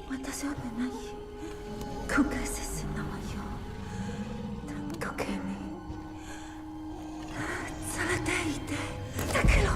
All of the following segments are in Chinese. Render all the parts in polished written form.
私はない国会接戦なわよ国会にされていてだけど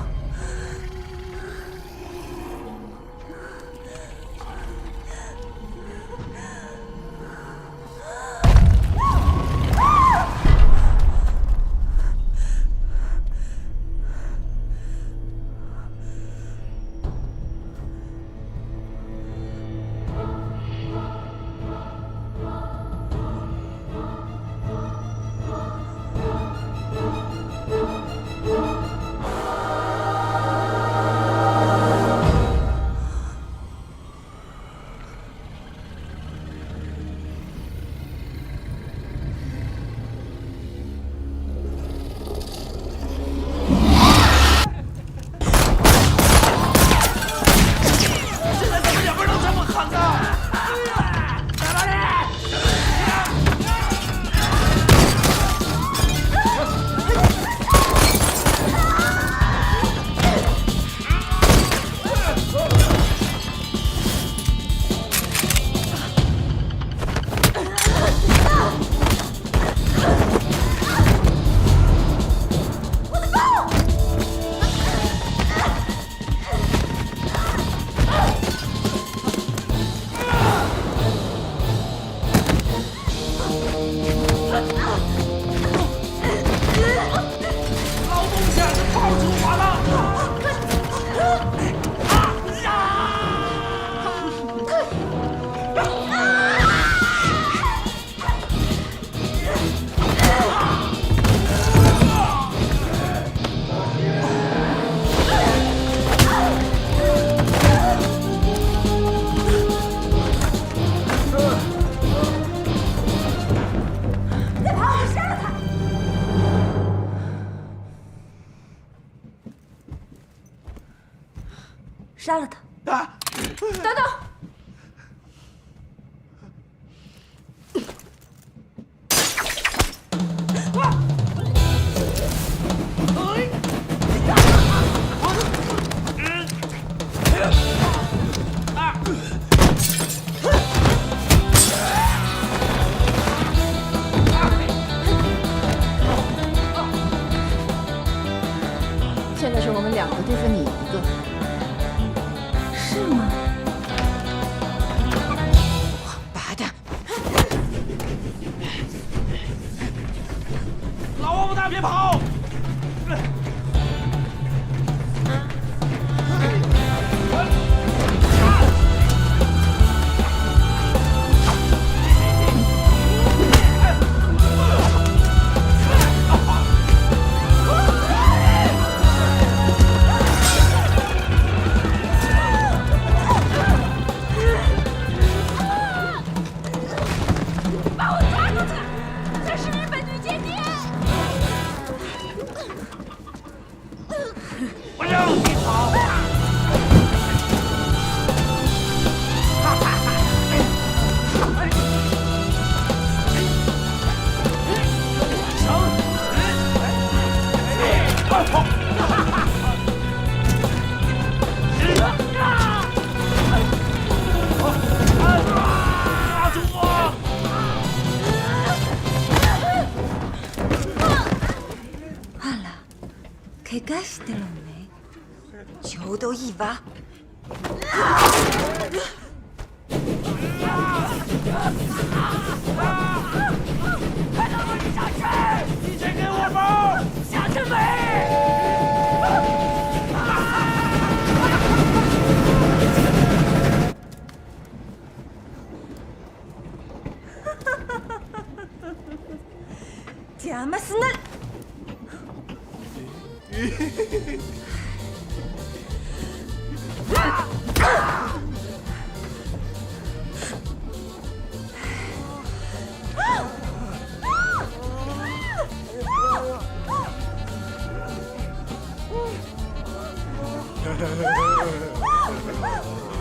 杀了他！啊！等等！现在是我们两个对付你一个。是吗？王八蛋！老王八蛋，别跑！怪我してるのね。ちょうどいいわ。快到陆地上去！你先给我包，下去没？ 啊！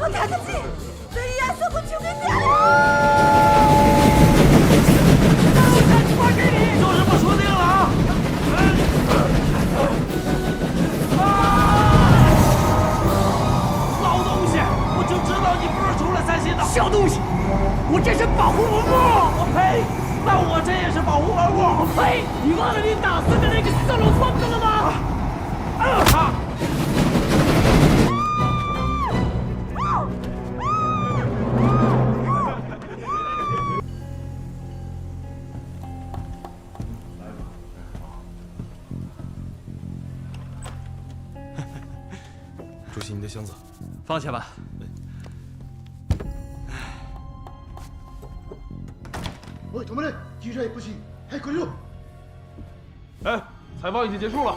我抬得起，被压缩不出给你。我给你，就这么说定了啊！老东西，我就知道你不是出来散心的。小东西，我这是保护文物。我呸！那我这也是保护文物。我呸！你忘了你打死的那个色龙疯子了吗？主席，你的箱子。放下吧。喂，同志们，继续不行，还可以了。哎，采访已经结束了。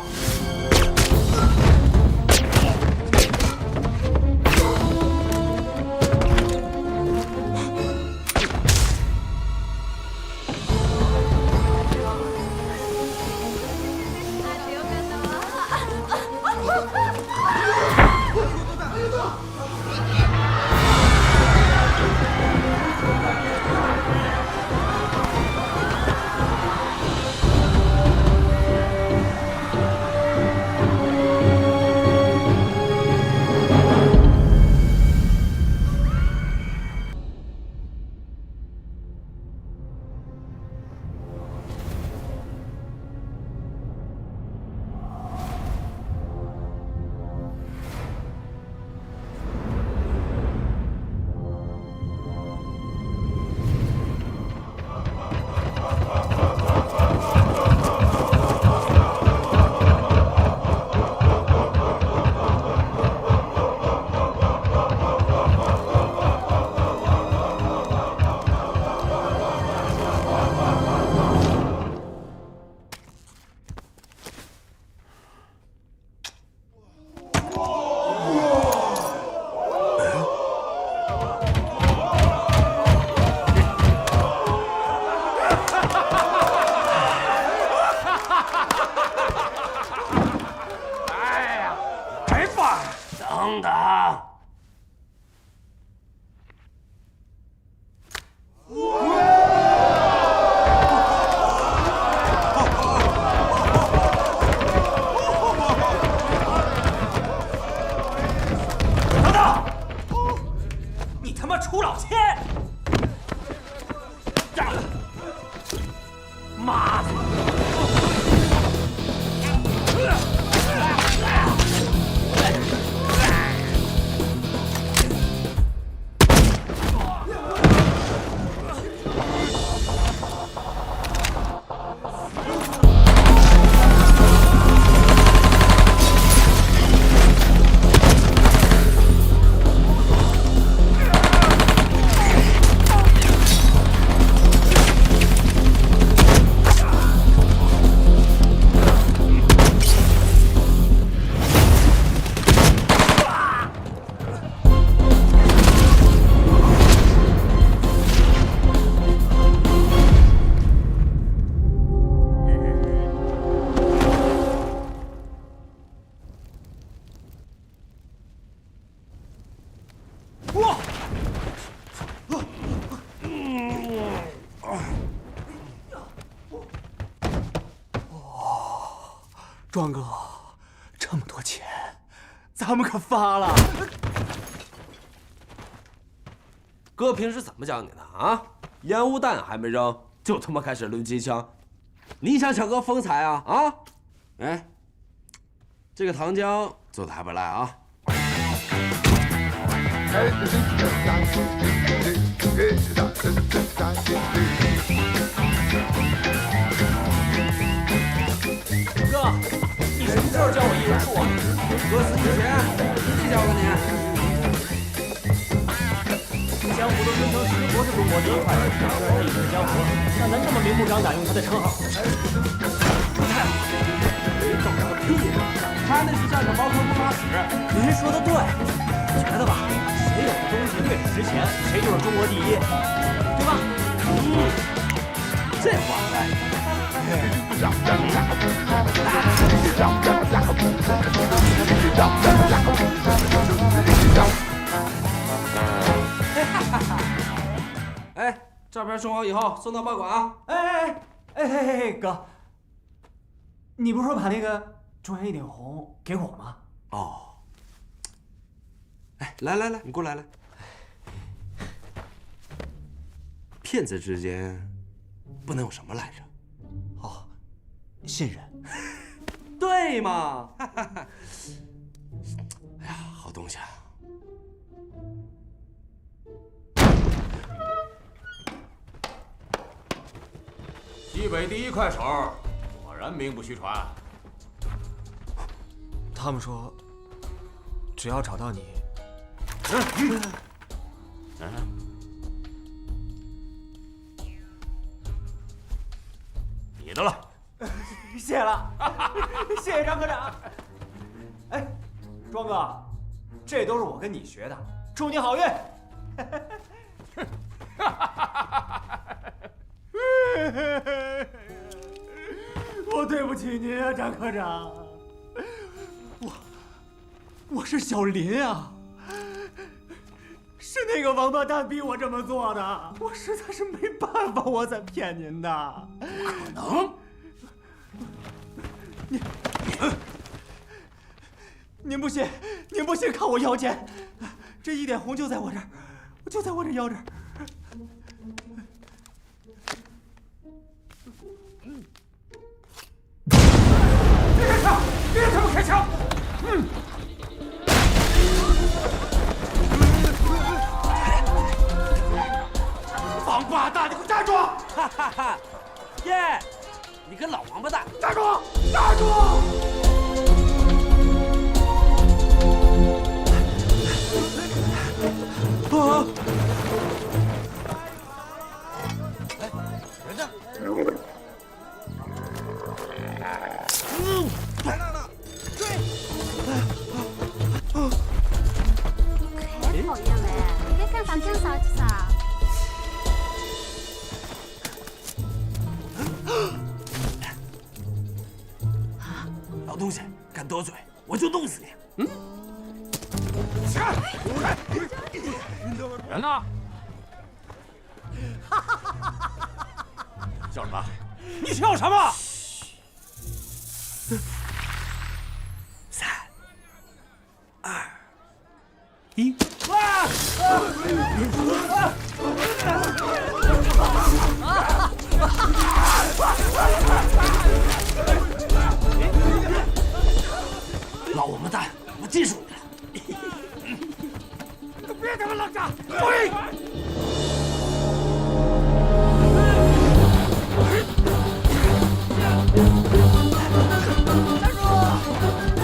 等等，等等，你他妈出老千！妈的！庄哥，这么多钱，咱们可发了。哥平时怎么教你的啊？烟雾弹还没扔，就他妈开始抡机枪，你想抢哥风采啊？啊！哎，这个糖浆做的还不赖啊。哥，你什么时候教我艺术啊？哥死之前一定教给你。江湖都尊称石国是中国第一块石，虽然他已经是江湖了，但咱这么明目张胆用他的称号，你看，你懂个屁呀！来那是战场茅坑不拉屎。您说的对，我觉得吧，谁有的东西越值钱，谁就是中国第一，对吧？这话对。哎，照片送好以后送到报馆啊！哎，哥，你不是说把那个中原一点红给我吗？哦。哎，来，你过来。骗子之间不能有什么来着？哦，信任。对嘛！哎呀，好东西啊！西北第一快手，果然名不虚传。他们说，只要找到你，你的了。谢了，谢谢张科长。哎，庄哥，这都是我跟你学的，祝你好运。我对不起您啊，张科长。我是小林啊，是那个王八蛋逼我这么做的，我实在是没办法，我才骗您的。不可能！您不信，看我腰间，这一点红就在我这儿，就在我这腰这儿。别他妈开枪！王八蛋，你给我站住！哈哈哈！耶！你个老王八蛋，站住！站住！人呢？来了！追！太讨厌了，你该干啥干啥去噻。老东西，敢多嘴，我就弄死你！人呢？叫什么？你叫什么？3、2、1！老王八蛋，我记住你了！别他妈愣着！追！站住！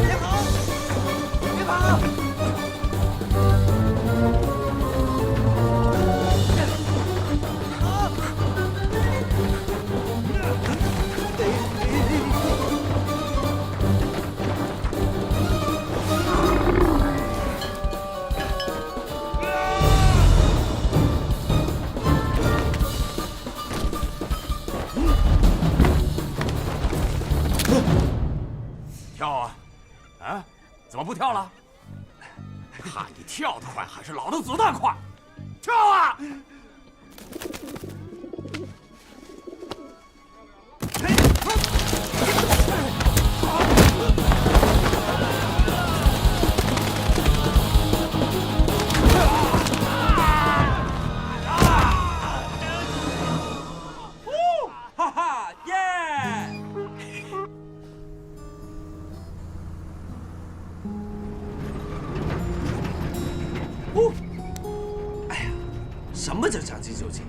别跑！别跑！跳啊！啊？怎么不跳了？看你跳得快还是老子子弹快！跳啊！哈哈，耶！哎呀，什么叫将计就计？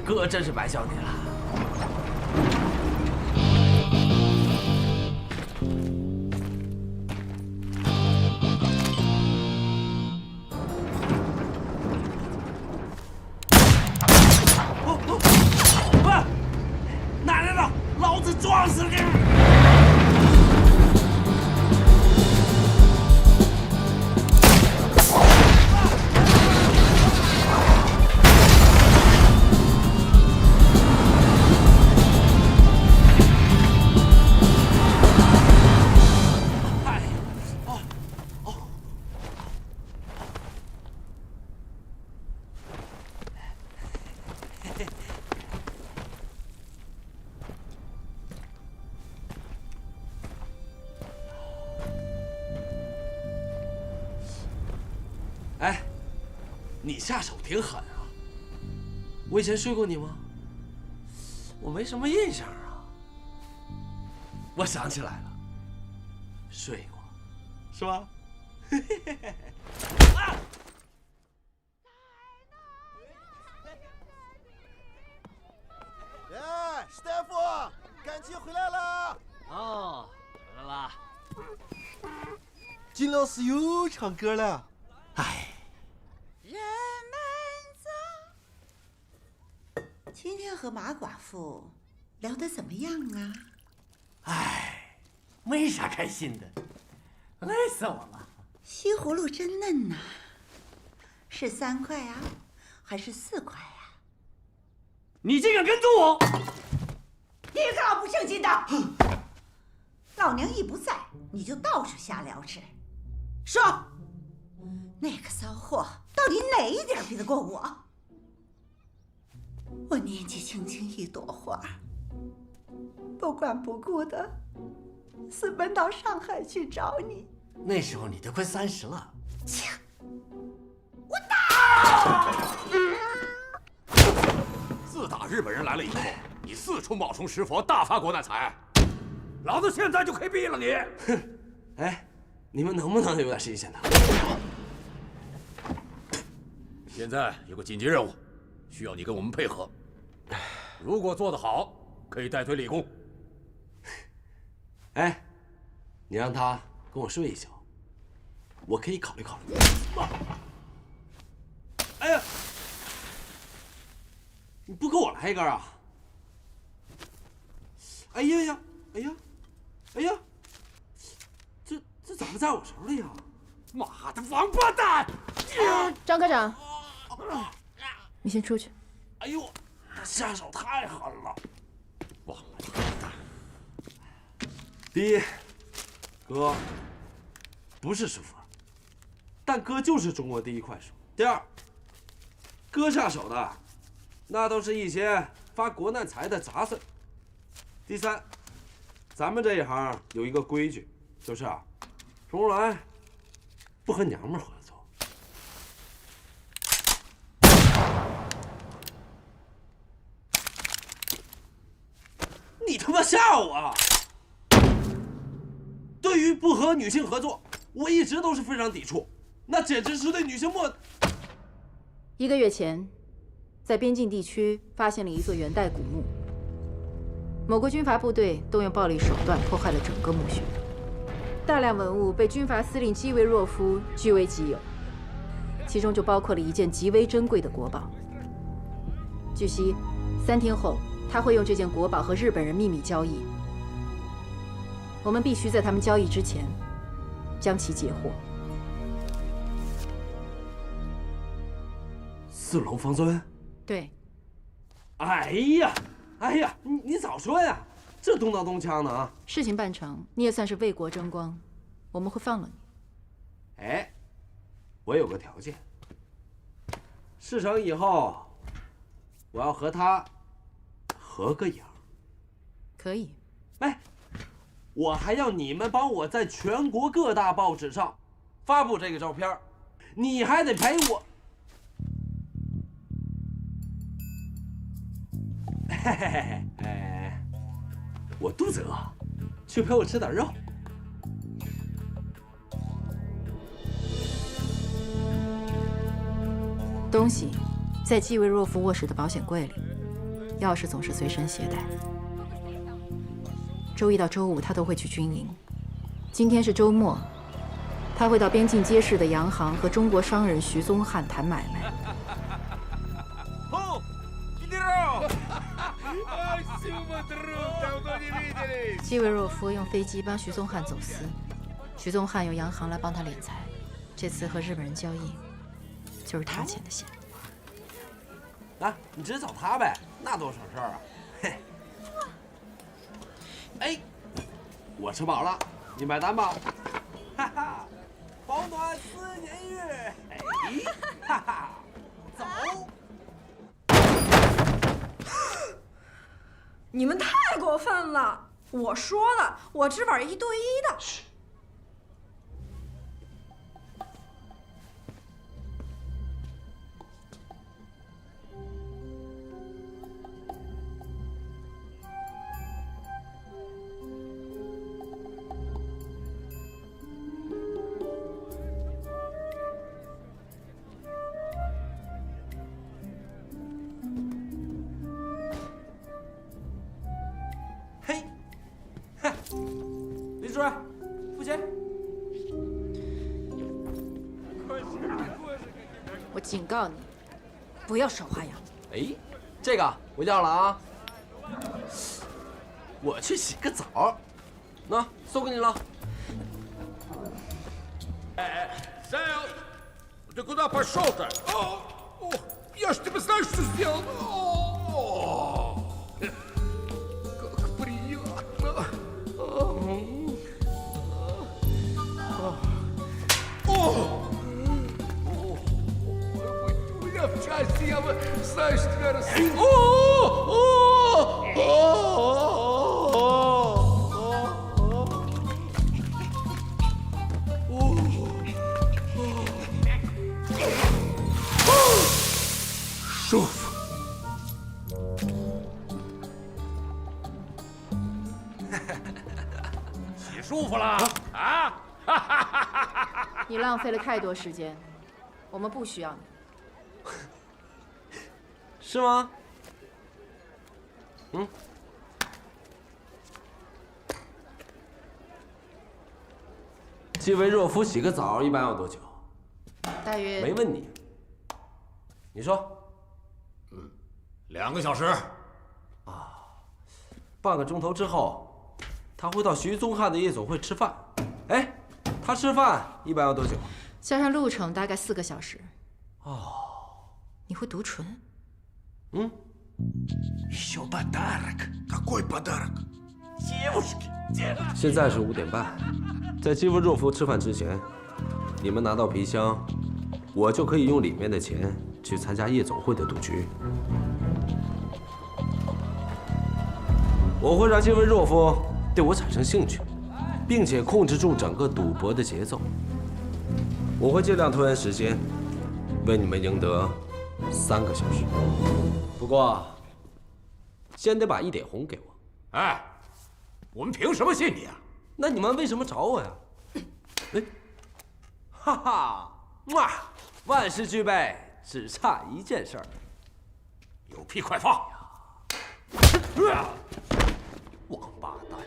哥真是白教你了。哪来的？老子撞死你！哎，你下手挺狠啊！我以前睡过你吗？我没什么印象啊。我想起来了，睡过，是吧？啊！哎，史大夫，赶紧回来了！哦，回来了。金老师又唱歌了。哎，人们走。今天和马寡妇聊得怎么样啊？哎，没啥开心的，累死我了。西葫芦真嫩呐，是3块啊，还是4块啊？你竟敢跟踪我！你个老不正经的！老娘一不在，你就到处瞎聊吃。说，那个骚货到底哪一点比得过我？我年纪轻轻一朵花，不管不顾的私奔到上海去找你。那时候你都快30了。切！我打！自打日本人来了以后，你四处冒充石佛，大发国难财。老子现在就可以毙了你！哼！哎，你们能不能有点新鲜的？现在有个紧急任务，需要你跟我们配合。如果做得好，可以带队立功。哎，你让他跟我睡一觉，我可以考虑考虑。哎呀，你不给我来一根啊？哎呀呀，哎呀，哎呀，这怎么在我手里呀？妈的王八蛋！张科长，你先出去。哎呦，他下手太狠了！王八蛋！第一，哥不是师傅，但哥就是中国第一快手。第二，哥下手的那都是一些发国难财的杂碎。第三，咱们这一行有一个规矩，就是啊，从来不和娘们合作。你他妈吓我啊！对于不和女性合作，我一直都是非常抵触，那简直是对女性漠。1个月前，在边境地区发现了一座元代古墓，某个军阀部队动用暴力手段破坏了整个墓穴，大量文物被军阀司令基维若夫据为己有，其中就包括了一件极为珍贵的国宝。据悉，3天后他会用这件国宝和日本人秘密交易，我们必须在他们交易之前将其截获。四龙方尊。对。哎呀，哎呀，你早说呀！这动刀动枪的啊！事情办成，你也算是为国争光，我们会放了你。哎，我有个条件，事成以后，我要和他合个影。可以。哎，我还要你们帮我在全国各大报纸上发布这个照片，你还得陪我。嘿嘿嘿，哎，我肚子饿，去陪我吃点肉。东西在基维若夫卧室的保险柜里，钥匙总是随身携带。周1到周5他都会去军营，今天是周末，他会到边境街市的洋行和中国商人徐宗翰谈买卖。基维若夫用飞机帮徐宗翰走私，徐宗翰用洋行来帮他敛财。这次和日本人交易，就是他牵的线。啊，你直接找他呗，那多省事儿啊！嘿，哎，我吃饱了，你买单吧。哈哈，保暖4年日，哎，哈哈，走。你们太过分了！我说了，我只玩1对1的。不行！我警告你，不要耍花样。哎，这个我要了啊！我去洗个澡，那送给你了。Сэл, ты куда пошел-то? Я ж тебе знаешь, что сделал? Как приятно. У меня в части, я бы, знаешь, тебя舒服。洗舒服了啊！你浪费了太多时间，我们不需要你。是吗？嗯。基维若夫洗个澡一般要多久？大约没问你。你说2个小时。半个钟头之后，他会到徐宗翰的夜总会吃饭。哎，他吃饭一般要多久？加上路程大概4个小时。哦，你会读唇？嗯。Еще подарок. Какой подарок? Девушки. 现在是5点半，在基维若夫吃饭之前，你们拿到皮箱，我就可以用里面的钱去参加夜总会的赌局。我会让基维若夫对我产生兴趣，并且控制住整个赌博的节奏。我会尽量拖延时间，为你们赢得3个小时。不过，先得把1点红给我。哎，我们凭什么信你啊？那你们为什么找我呀？哎，哈哈，哇，万事俱备，只差一件事儿。有屁快放！王八蛋！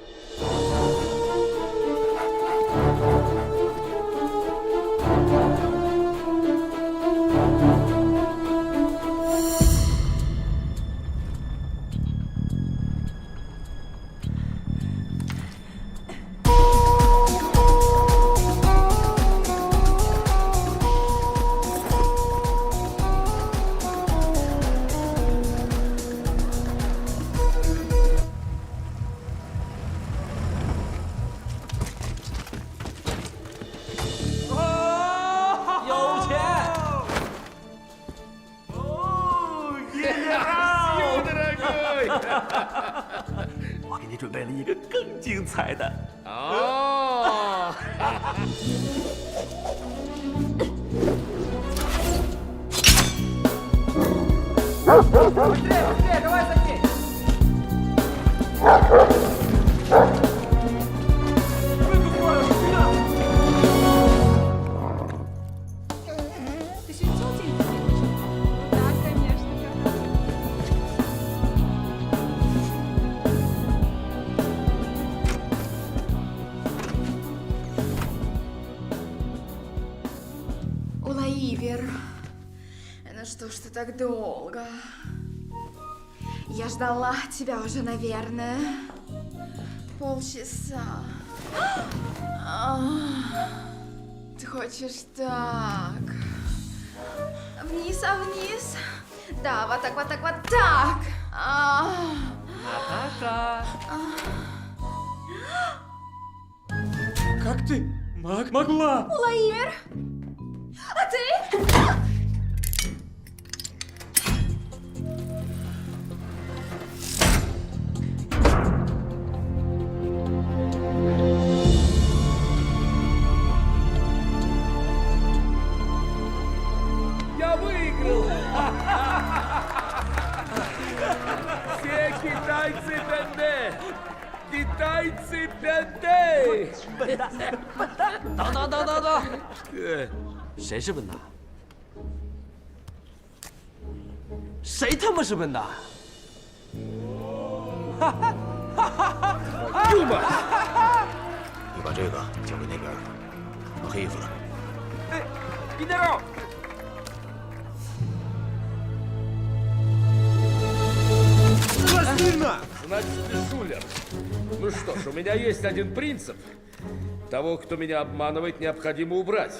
我给你准备了一个更精彩的哦。Улаивер, ну что ж ты так долго? Я ждала тебя уже, наверное, полчаса. Ты хочешь так? Вниз, а вниз? Да, вот так, вот так, вот так. Наташа. Как ты могла? Улаивер, а ты? Я выиграл! Все китайцы бенде! Китайцы бенде! 等，谁是笨蛋？谁他妈是笨蛋？Дума! 就把这个交给那边穿黑衣服的。哎，给点肉。 Значит, ты шулер. Ну что ж, у меня есть один принцип. Того, кто меня обманывает, необходимо убрать.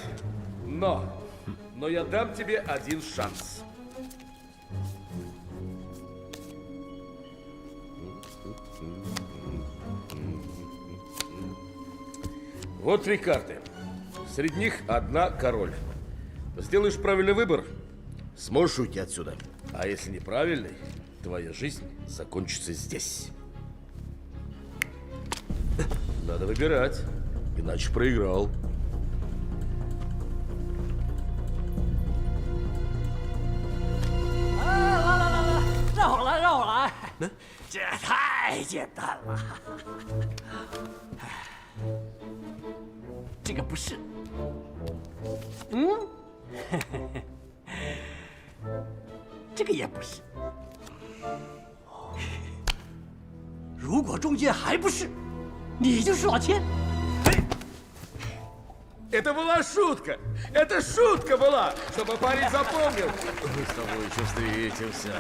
Но я дам тебе один шанс. Вот 3 карты. Среди них одна король. Сделаешь правильный выбор, сможешь уйти отсюда. А если неправильный, твоя жизнь закончится здесь. Надо выбирать, иначе проиграл. 让我来，让我来。这太简单了。这个不是。这个也不是。如果中间还不是，你就是老千。 Это была шутка! Это шутка была, чтобы парень запомнил. Мы с тобой еще встретимся.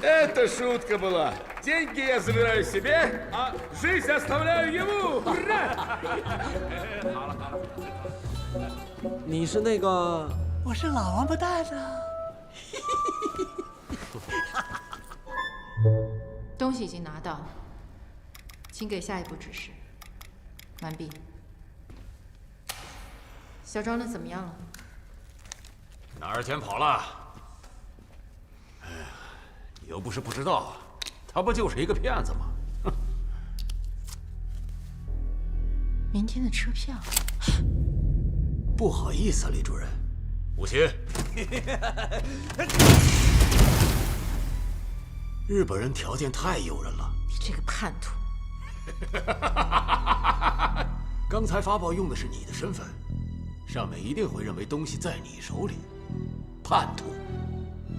Это шутка была. Деньги я забираю себе, а жизнь оставляю ему. Ура! 你是那个？我是老王八蛋啊！东西已经拿到，请给下一步指示。完毕。 小庄的怎么样了？哪儿先跑了？哎呀，你又不是不知道，他不就是一个骗子吗？哼！明天的车票。不好意思啊，李主任。武琴，日本人条件太诱人了。你这个叛徒！刚才发报用的是你的身份。 上面一定会认为东西在你手里，叛徒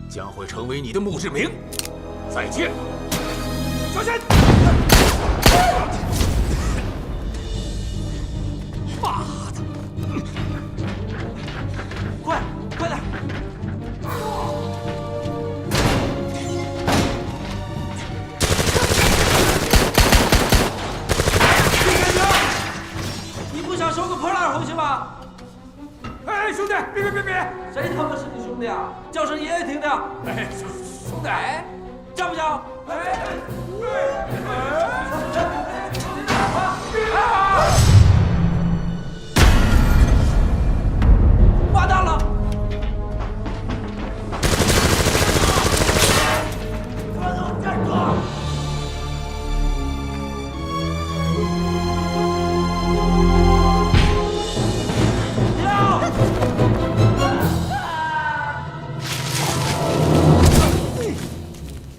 将会成为你的墓志铭。再见，小心！妈的！快点！你不想收个破烂回去吗？ 哎，兄弟，别！谁他妈是你兄弟啊？叫声爷爷听听。哎，兄弟，叫不叫？完蛋了！站住！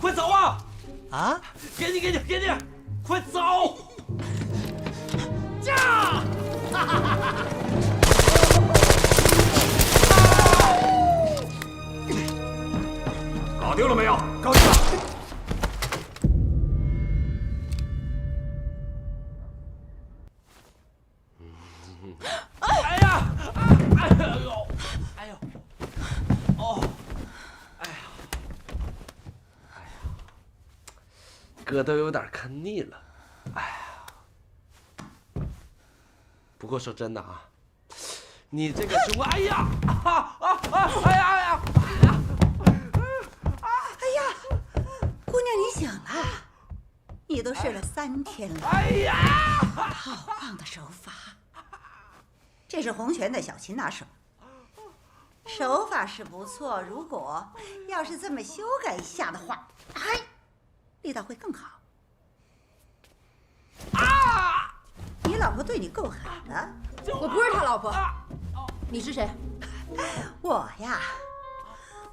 快走啊！啊！给你，快走！驾！搞定了没有？搞定了。哎呀！哎呦！哦！哎呀！哥都有点看腻了。哎呀！不过说真的啊，你这个中，哎呀！姑娘，你醒了？你都睡了3天了。哎呀！好棒的手法！这是洪拳的小擒拿手，手法是不错。如果要是这么修改一下的话，哎，力道会更好。啊！你老婆对你够狠的。我不是他老婆。你是谁？我呀。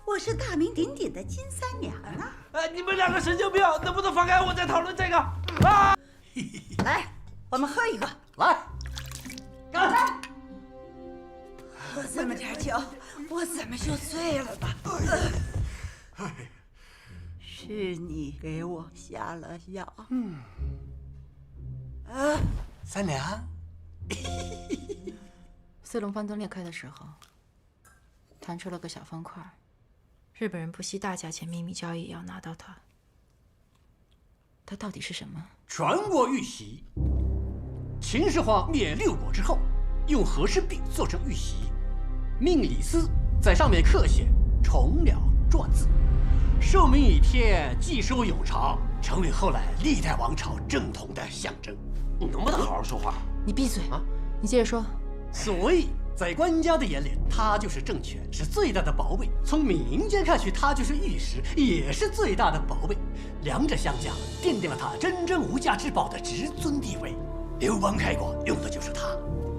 我是大名鼎鼎的金三娘啊！你们2个神经病，能不能放开我再讨论这个？啊！来，我们喝一个。来，干！喝这么点酒，我怎么就醉了吧？是你给我下了药。三娘，四龙方针裂开的时候，弹出了个小方块。日本人不惜大价钱秘密交易也要拿到它。它到底是什么？传国玉玺。秦始皇灭六国之后，用和氏璧做成玉玺，命李斯在上面刻写“虫鸟”篆字，寿命一天，既寿永长，成为后来历代王朝正统的象征。你能不能好好说话？你闭嘴啊！你接着说。所以，在官家的眼里，它就是政权，是最大的宝贝；从民间看去，它就是玉石，也是最大的宝贝。两者相加，奠定了它真正无价之宝的至尊地位。刘邦开国用的就是它，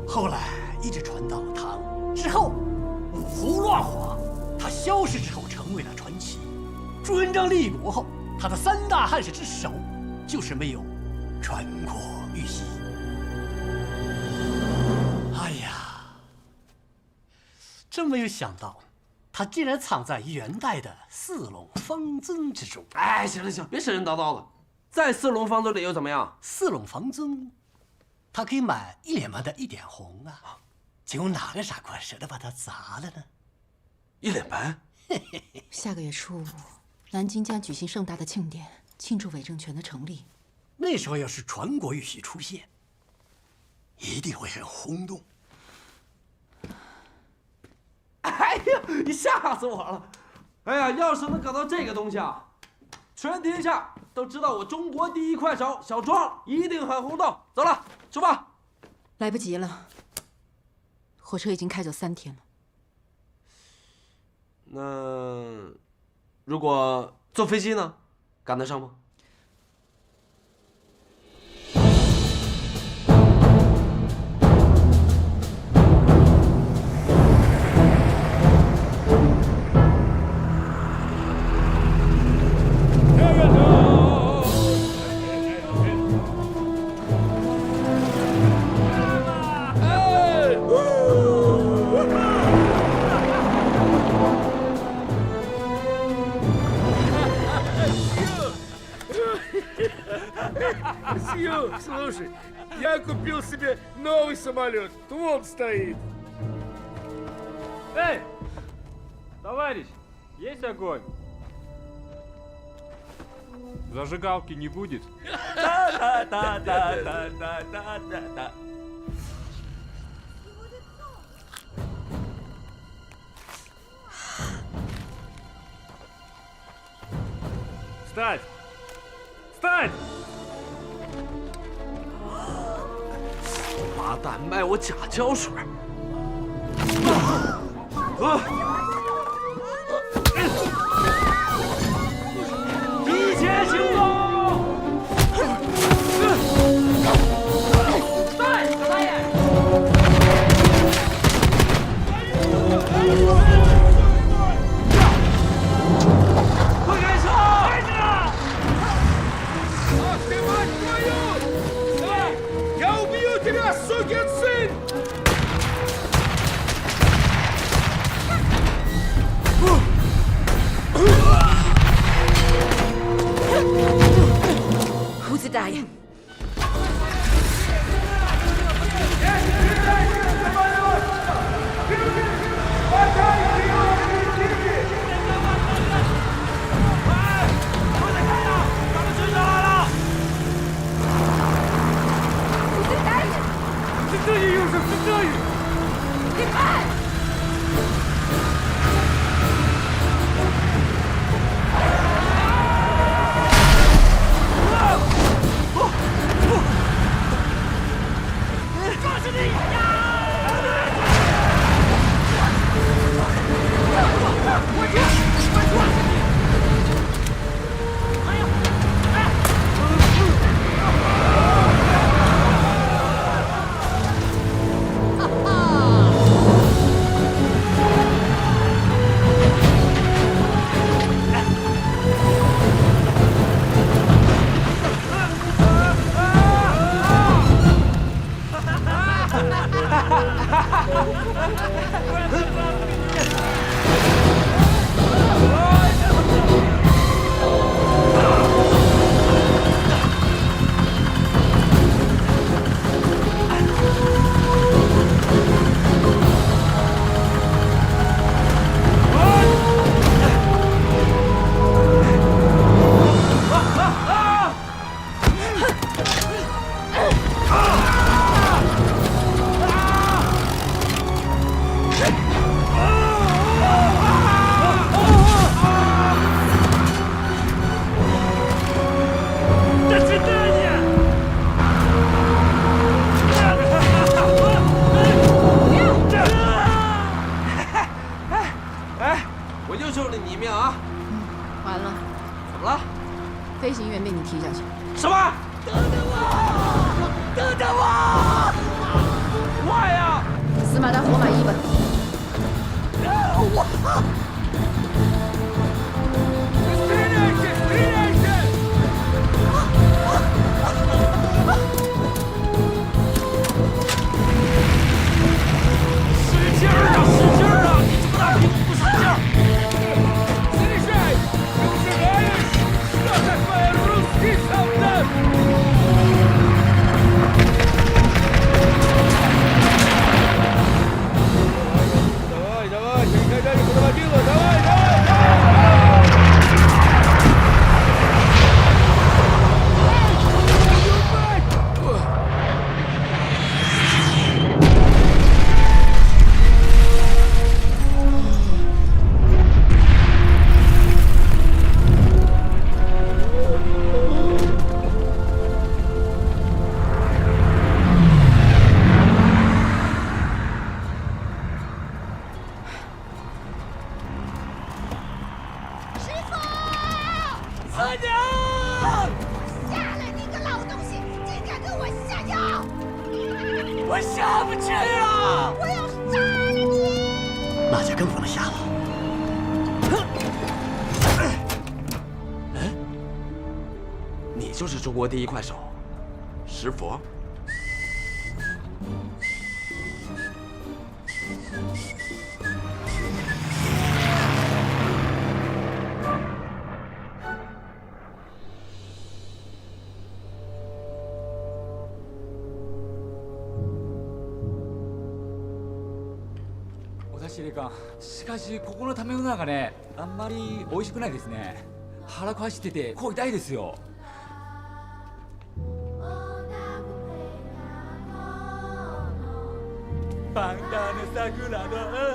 后来一直传到唐之后，五胡乱华，它消失之后成为了传奇。朱元璋立国后，他的3大汉室之首，就是没有传国玉玺。哎呀，真没有想到，它竟然藏在元代的四龙方尊之中。哎，行了行了，别神神叨叨了。在四龙方尊里又怎么样？四龙方尊，它可以买1脸盘的1点红啊！请问哪个傻瓜舍得把它砸了呢？1脸盘？下个月初5，南京将举行盛大的庆典，庆祝伪政权的成立。那时候要是传国玉玺出现，一定会很轰动。哎呀，你吓死我了！哎呀，要是能搞到这个东西啊，全天下都知道我中国第一快手小庄一定很轰动。走了，出发。来不及了，火车已经开走3天了。那如果坐飞机呢？赶得上吗？Слушай, я купил себе новый самолет. Вон стоит. Эй, товарищ, есть огонь? Зажигалки не будет? Да. Встать! Встать! 妈蛋，卖我假胶水！提前行动！在，小大爷！快开车！开着！ Открывать твою! Я убью тебя, сукин сын!胡子大爷。 这里又是这里！你快！ 哎司马达火马1吧。使劲儿啊，使劲儿啊！你这么大屁股不使劲儿！Заряжай! Узнаешь, что такое русский солдат? Давай, давай, никогда не подводила, давай, давай, давай! 我下不去啊！我要杀了你！那就更不能下了。你就是中国第一快手，石佛。司令官、しかしここの食べ物がね、あんまり美味しくないですね。腹壊してて声痛いですよ。パンダの桜の。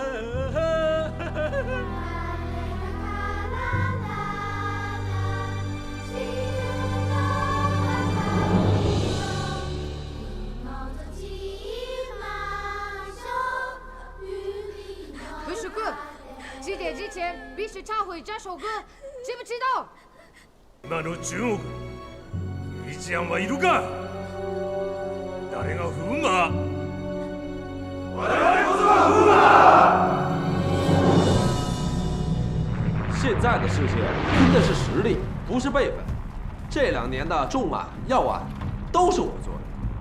几点之前必须唱会这首歌，知不知道？今の中国にフイジアンはいるか？誰が風馬？我々こそが風馬！现在的世界拼的是实力，不是辈分。这2年的重案要案都是我做的。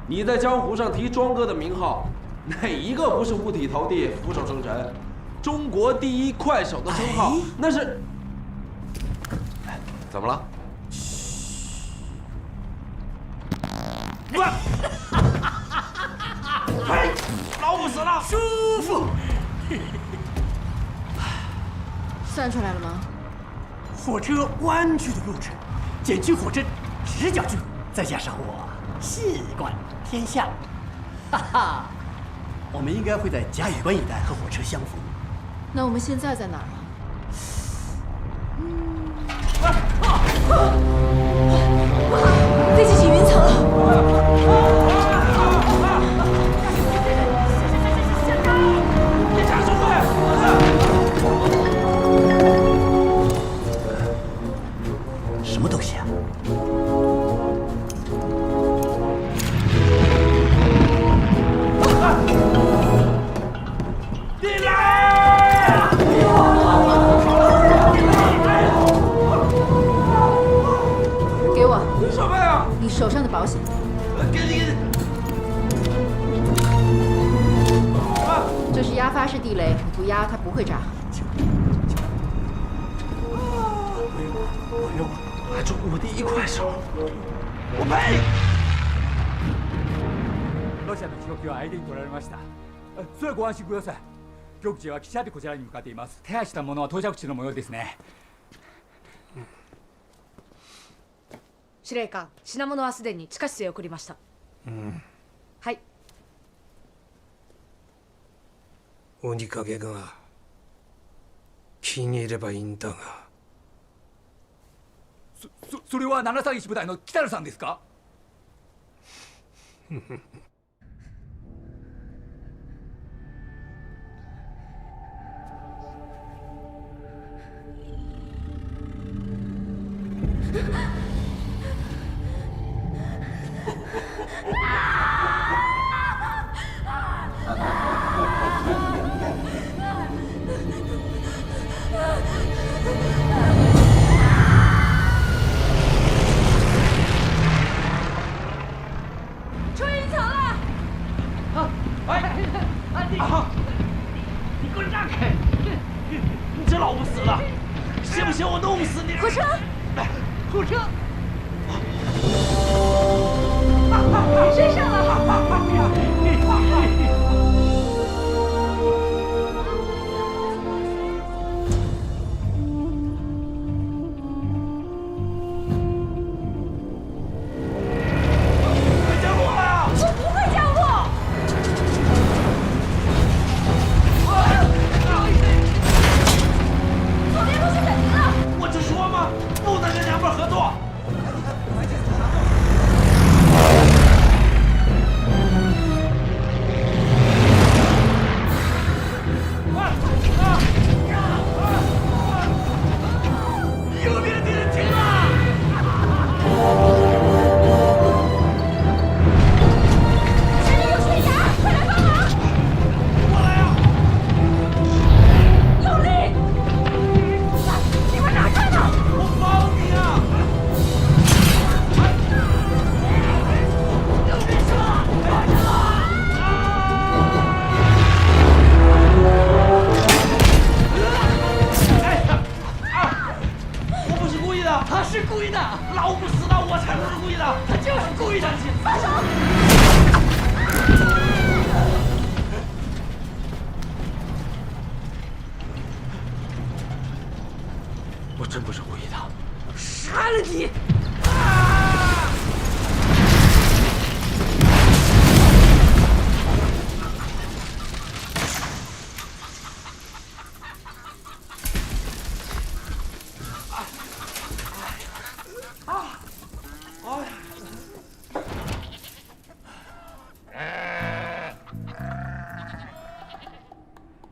你在江湖上提庄哥的名号，哪一个不是五体投地、俯首称臣？中国第一快手的称号，那是……怎么了？呸！老虎死了，舒服。算出来了吗？火车弯曲的路程，减去火车直角距，再加上我细观天下，哈哈，我们应该会在嘉峪关一带和火车相逢。那我们现在在哪儿啊？不好，飞机起云层了！别插手！什么东西啊？进来！给我。什么呀？你手上的保险。给你。这是压发式地雷，你不压它不会炸。中国第一快手，我呸！ロシアの飛行機は相手に取られました。それはご安心ください。局長は汽車でこちらに向かっています。手配したものは到着地の模様ですね。司令官、品物はすでに地下室へ送りました。はい。鬼影が気に入ればいいんだが。それは731部隊の北野さんですか？啊！你给我让开！你这老不死的，信不信我弄死你？火车，火车！你身上了！我真不是故意的，杀了你！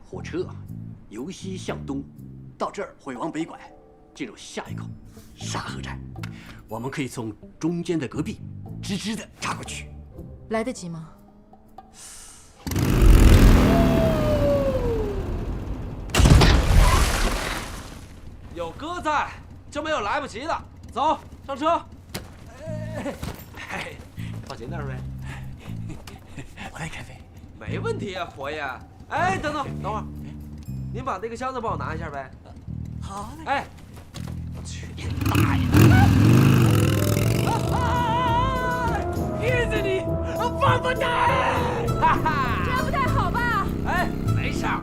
火车由西向东，到这儿会往北拐，进入下一口沙河站。我们可以从中间的隔壁直直的插过去。来得及吗？有哥在，就没有来不及的。走，上车。放前点呗。我来开飞。没问题啊，佛爷。哎，等会儿，您把那个箱子帮我拿一下呗。好嘞。哎，去你大爷！骗子你，放不开！哈哈，这样不太好吧？哎，没事儿，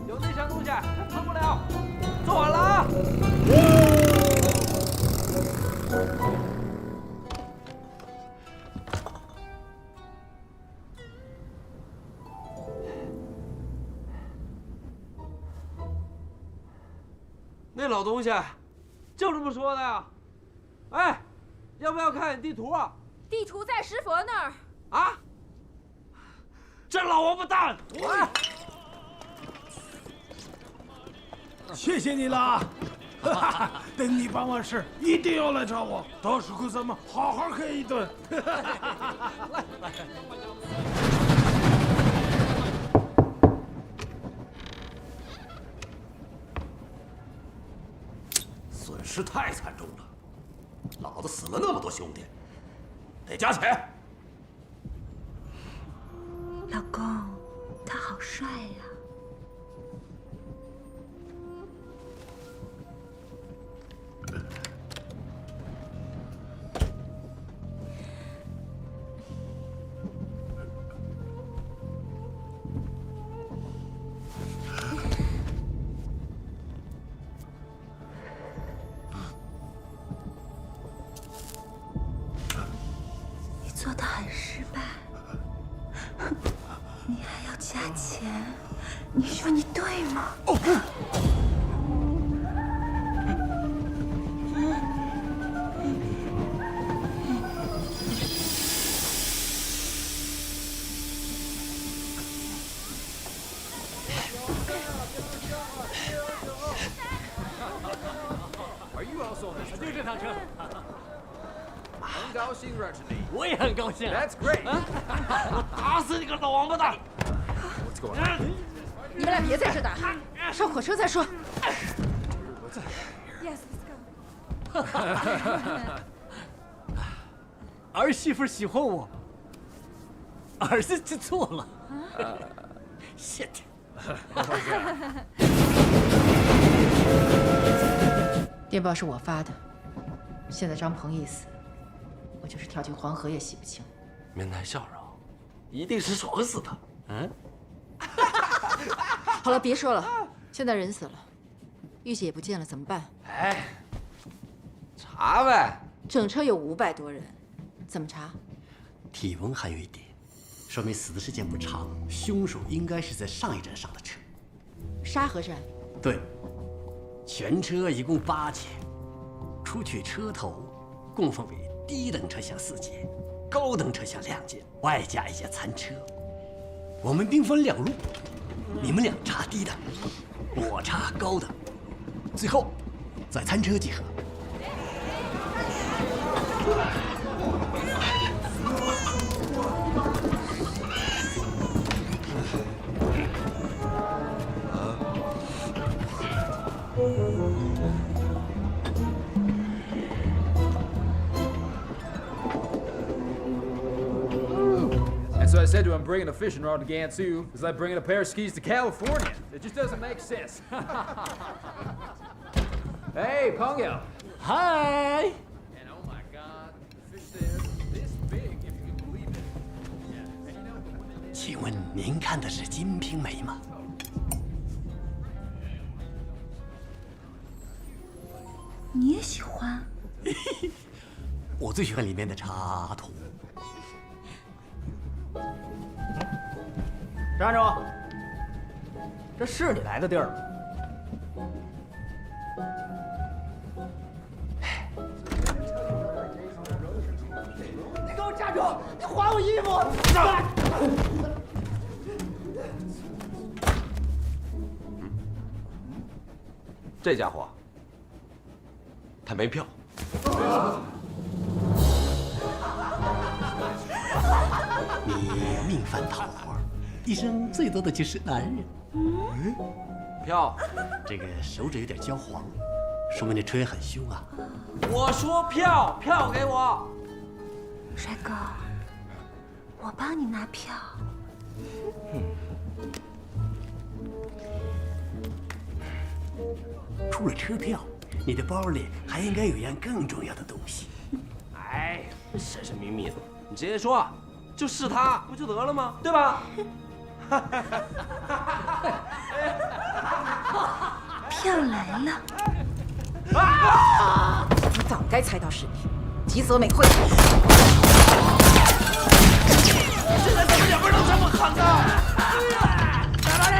有那箱东西撑不了。坐稳了啊！那老东西就这么说的呀？哎，要不要看眼地图啊？地图在石佛那儿。啊！这老王八蛋！谢谢你了，等你办完事一定要来找我，到时候咱们好好喝一顿。损失太惨重了，老子死了那么多兄弟，得加钱。老公，他好帅呀！你做的很失败。你还要加钱？你说你对吗？就这趟车。很高兴认识你。我也很高兴。That's great。我打死你个老王八蛋！你们俩别在这打，上火车再说。儿媳妇喜欢我，儿子就错了。shit。电报是我发的，现在张鹏一死，我就是跳进黄河也洗不清。面带笑容，一定是爽死他。嗯。好了，别说了，现在人死了，玉姐也不见了，怎么办？哎，查呗。整车有500多人，怎么查？体温还有一点，说明死的时间不长，凶手应该是在上一站上的车。沙河站。对，全车一共8节，除去车头，共分为低等车厢4节，高等车厢2节，外加1节餐车。我们兵分2路，你们俩查低的，我查高的，最后在餐车集合。And so I said to him, bringing a fishing rod to Gansu is like bringing a pair of skis to California. It just doesn't make sense. Hey, Pongyo. Hi. And oh my God, the fish there this big, if you can believe it. Yeah, and you know. 请问您看的是《金瓶梅》吗？你也喜欢？我最喜欢里面的插图。站住！这是你来的地儿吗？你给我站住！你还我衣服！这家伙，他没票。你命犯桃花，一生最多的就是男人。票。这个手指有点焦黄，说明这车也很凶啊。我说票，票给我。帅哥，我帮你拿票。除了车票，你的包里还应该有样更重要的东西。哎，神神秘秘的，你直接说，就是他，不就得了吗？对吧？票来了。我早该猜到是你，吉泽美惠。现在怎么两边都这么狠呢？在哪里？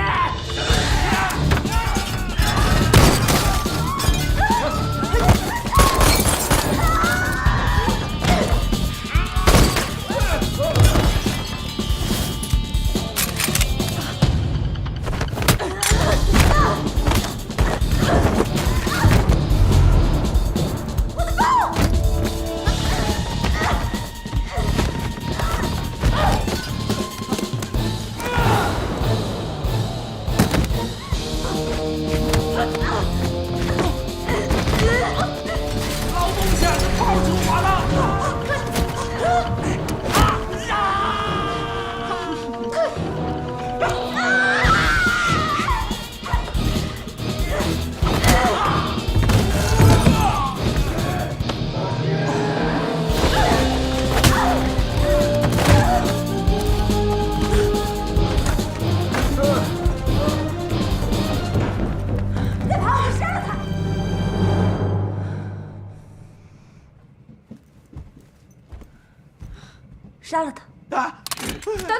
杀了他！等等！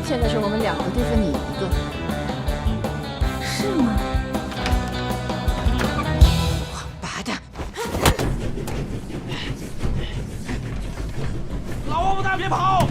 现在是我们2个对付你1个。是吗？王八蛋！老王八蛋，别跑！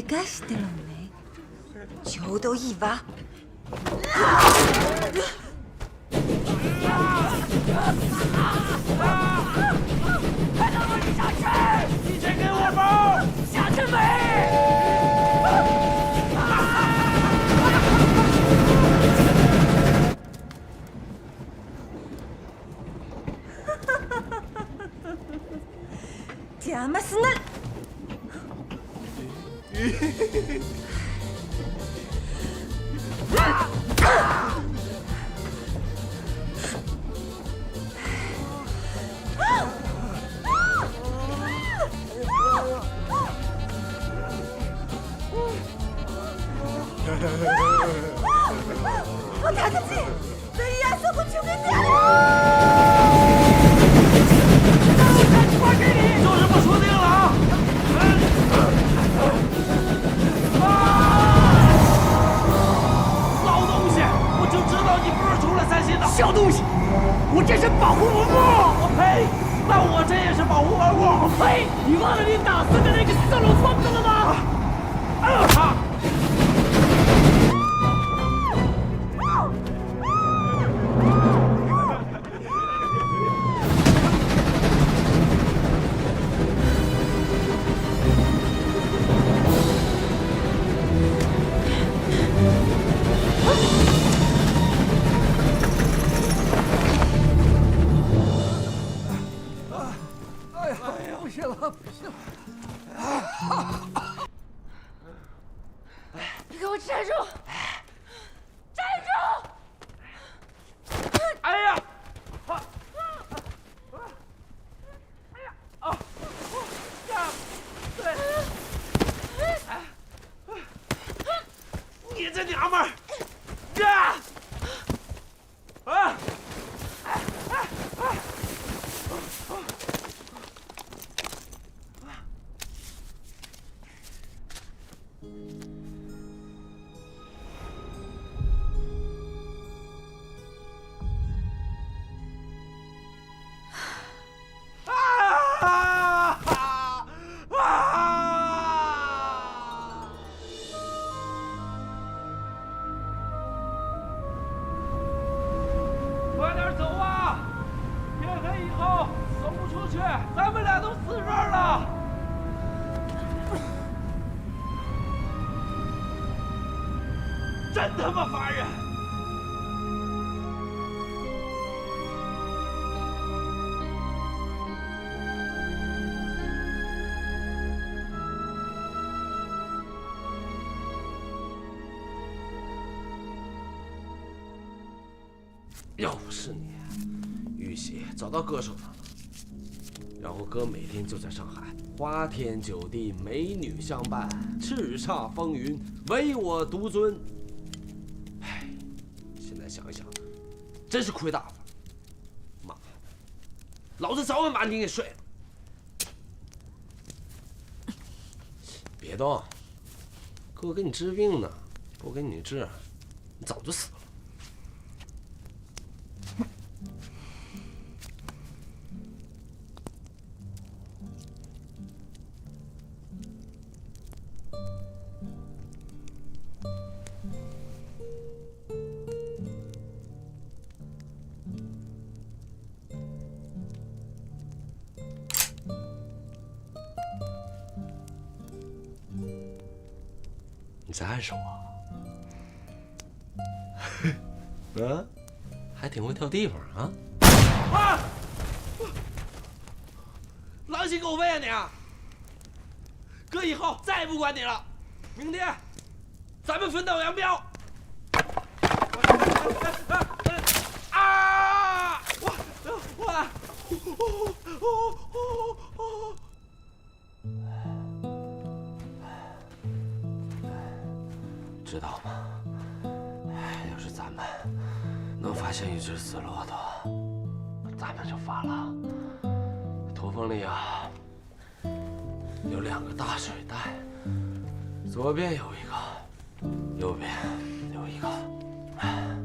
怪我してるのね。ちょうどいいわ。快让我下去！你先给我包，下去没？ 邪魔すな！我打得起，对呀，说不出个点。还给你，就是不输定了啊！老东西，我就知道你不是出来散心的。小东西，我这是保护文物。我呸！那我这也是保护文物。我呸！你忘了你打死的那个色龙疯子了吗？不行了，不行了！你给我站住！站住！哎呀！你这娘们儿！快点走啊！天黑以后走不出去，咱们俩都死这儿了。真他妈烦人！要不是你，玉玺早到哥手上了。然后哥每天就在上海，花天酒地，美女相伴，叱咤风云，唯我独尊。唉，现在想一想，真是亏大发。妈，老子早晚把你给睡了。别动，哥给你治病呢，不给你治，你早就死了。 你在暗示我？啊，还挺会挑地方啊！啊！狼心狗肺啊你！哥以后再也不管你了。明天咱们分道扬镳。啊！知道吗？要是咱们能发现一只死骆驼，咱们就发了。驼峰里啊，有2个大水袋，左边有一个，右边有一个，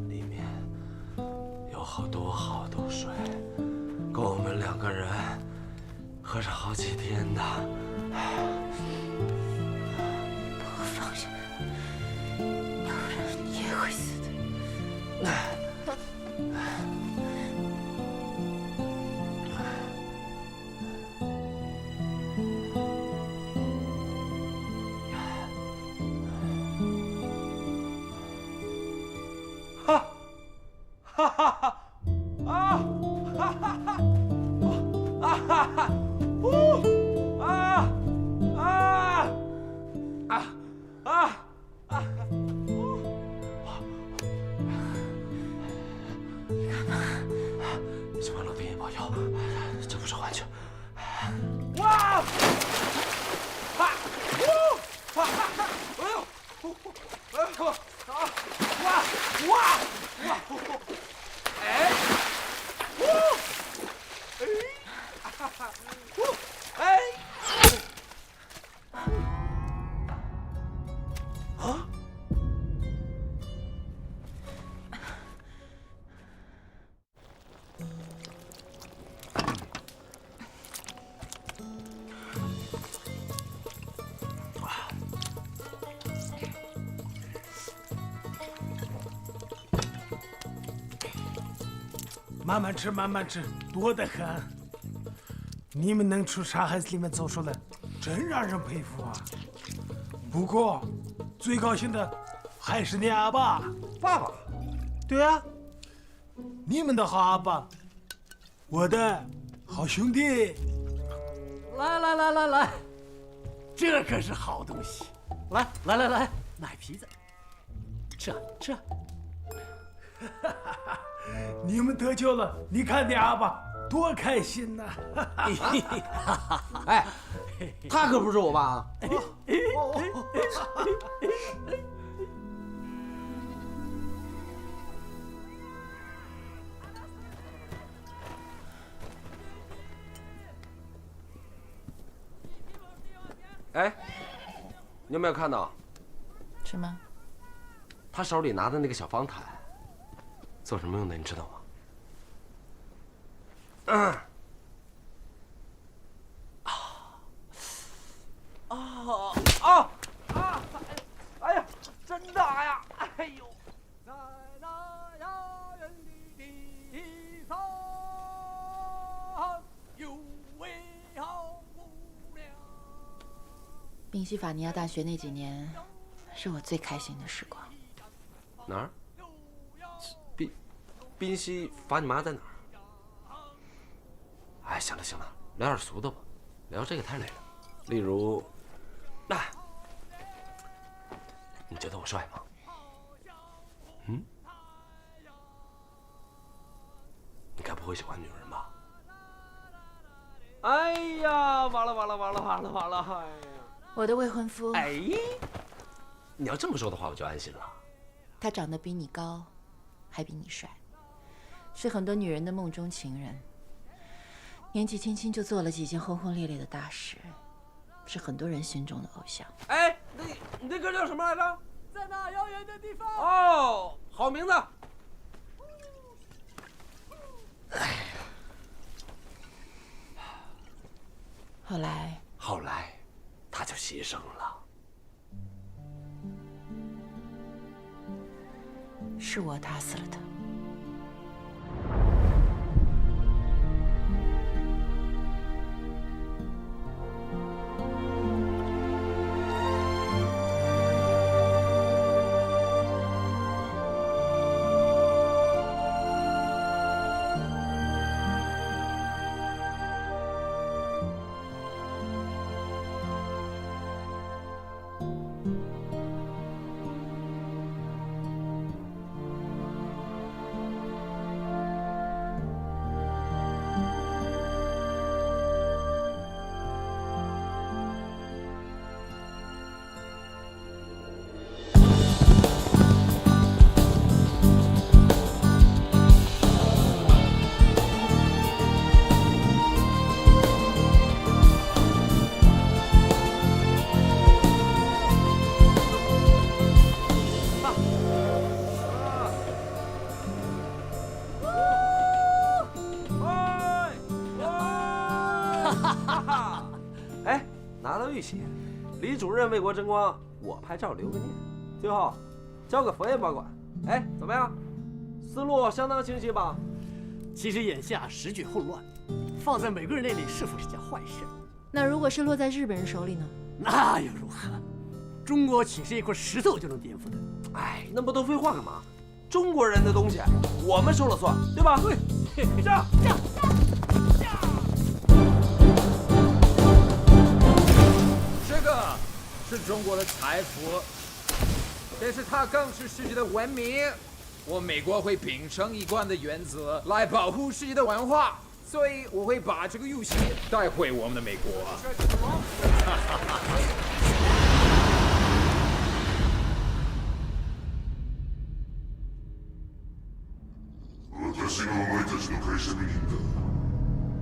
里面有好多好多水，够我们2个人喝上好几天的。希望老天爷保佑，这不是幻觉。哇！啊！哇！哎呦！哎呦！哇！哎！哎！啊！慢慢吃，慢慢吃，多得很。你们能从沙海子里面走出来，真让人佩服啊！不过，最高兴的还是你阿爸。爸爸？对啊，你们的好阿爸，我的好兄弟。来，这可是好东西。来，奶皮子，吃。你们得救了，你看你阿爸多开心呐！哎，他可不是我爸啊！哎，你有没有看到？什么？他手里拿的那个小方毯，做什么用的？你知道吗？哎呀，真大呀！哎呦！在那遥远的地方，有位好姑娘。宾夕法尼亚大学那几年，是我最开心的时光。哪儿？宾夕法你妈在哪儿？哎，行了，聊点俗的吧，聊这个太累了。例如，你觉得我帅吗？嗯？你该不会喜欢女人吧？哎呀，完了！哎呀！我的未婚夫。哎，你要这么说的话，我就安心了。他长得比你高，还比你帅，是很多女人的梦中情人。年纪轻轻就做了几件轰轰烈烈的大事，是很多人心中的偶像。哎，你那歌叫什么来着？在那遥远的地方。哦，好名字。后来，他就牺牲了。是我打死了他。哎，拿到玉玺，李主任为国争光，我拍照留个念，最后交个佛爷保管。哎，怎么样？思路相当清晰吧？其实眼下时局混乱，放在美国人那里是否是件坏事？那如果是落在日本人手里呢？那又如何？中国岂是一块石头就能颠覆的？哎，那么多废话干嘛？中国人的东西我们说了算，对吧？对，这样。这个是中国的财富，但是它更是世界的文明。我美国会秉承一贯的原则来保护世界的文化，所以我会把这个游戏带回我们的美国。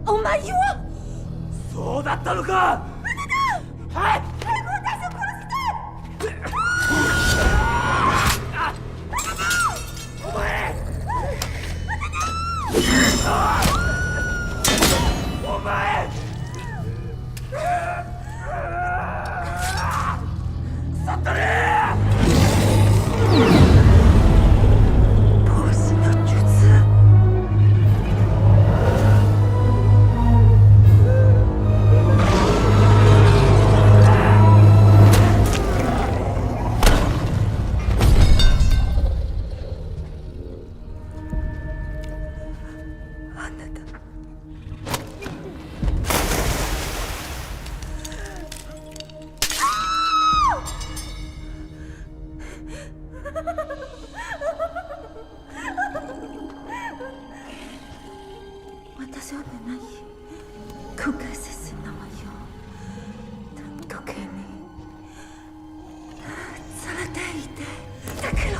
お前はそうだったのか。はい。お前。お前。腐ったね。ボスの術。私はない空間接戦なわよ時計にされていてだけど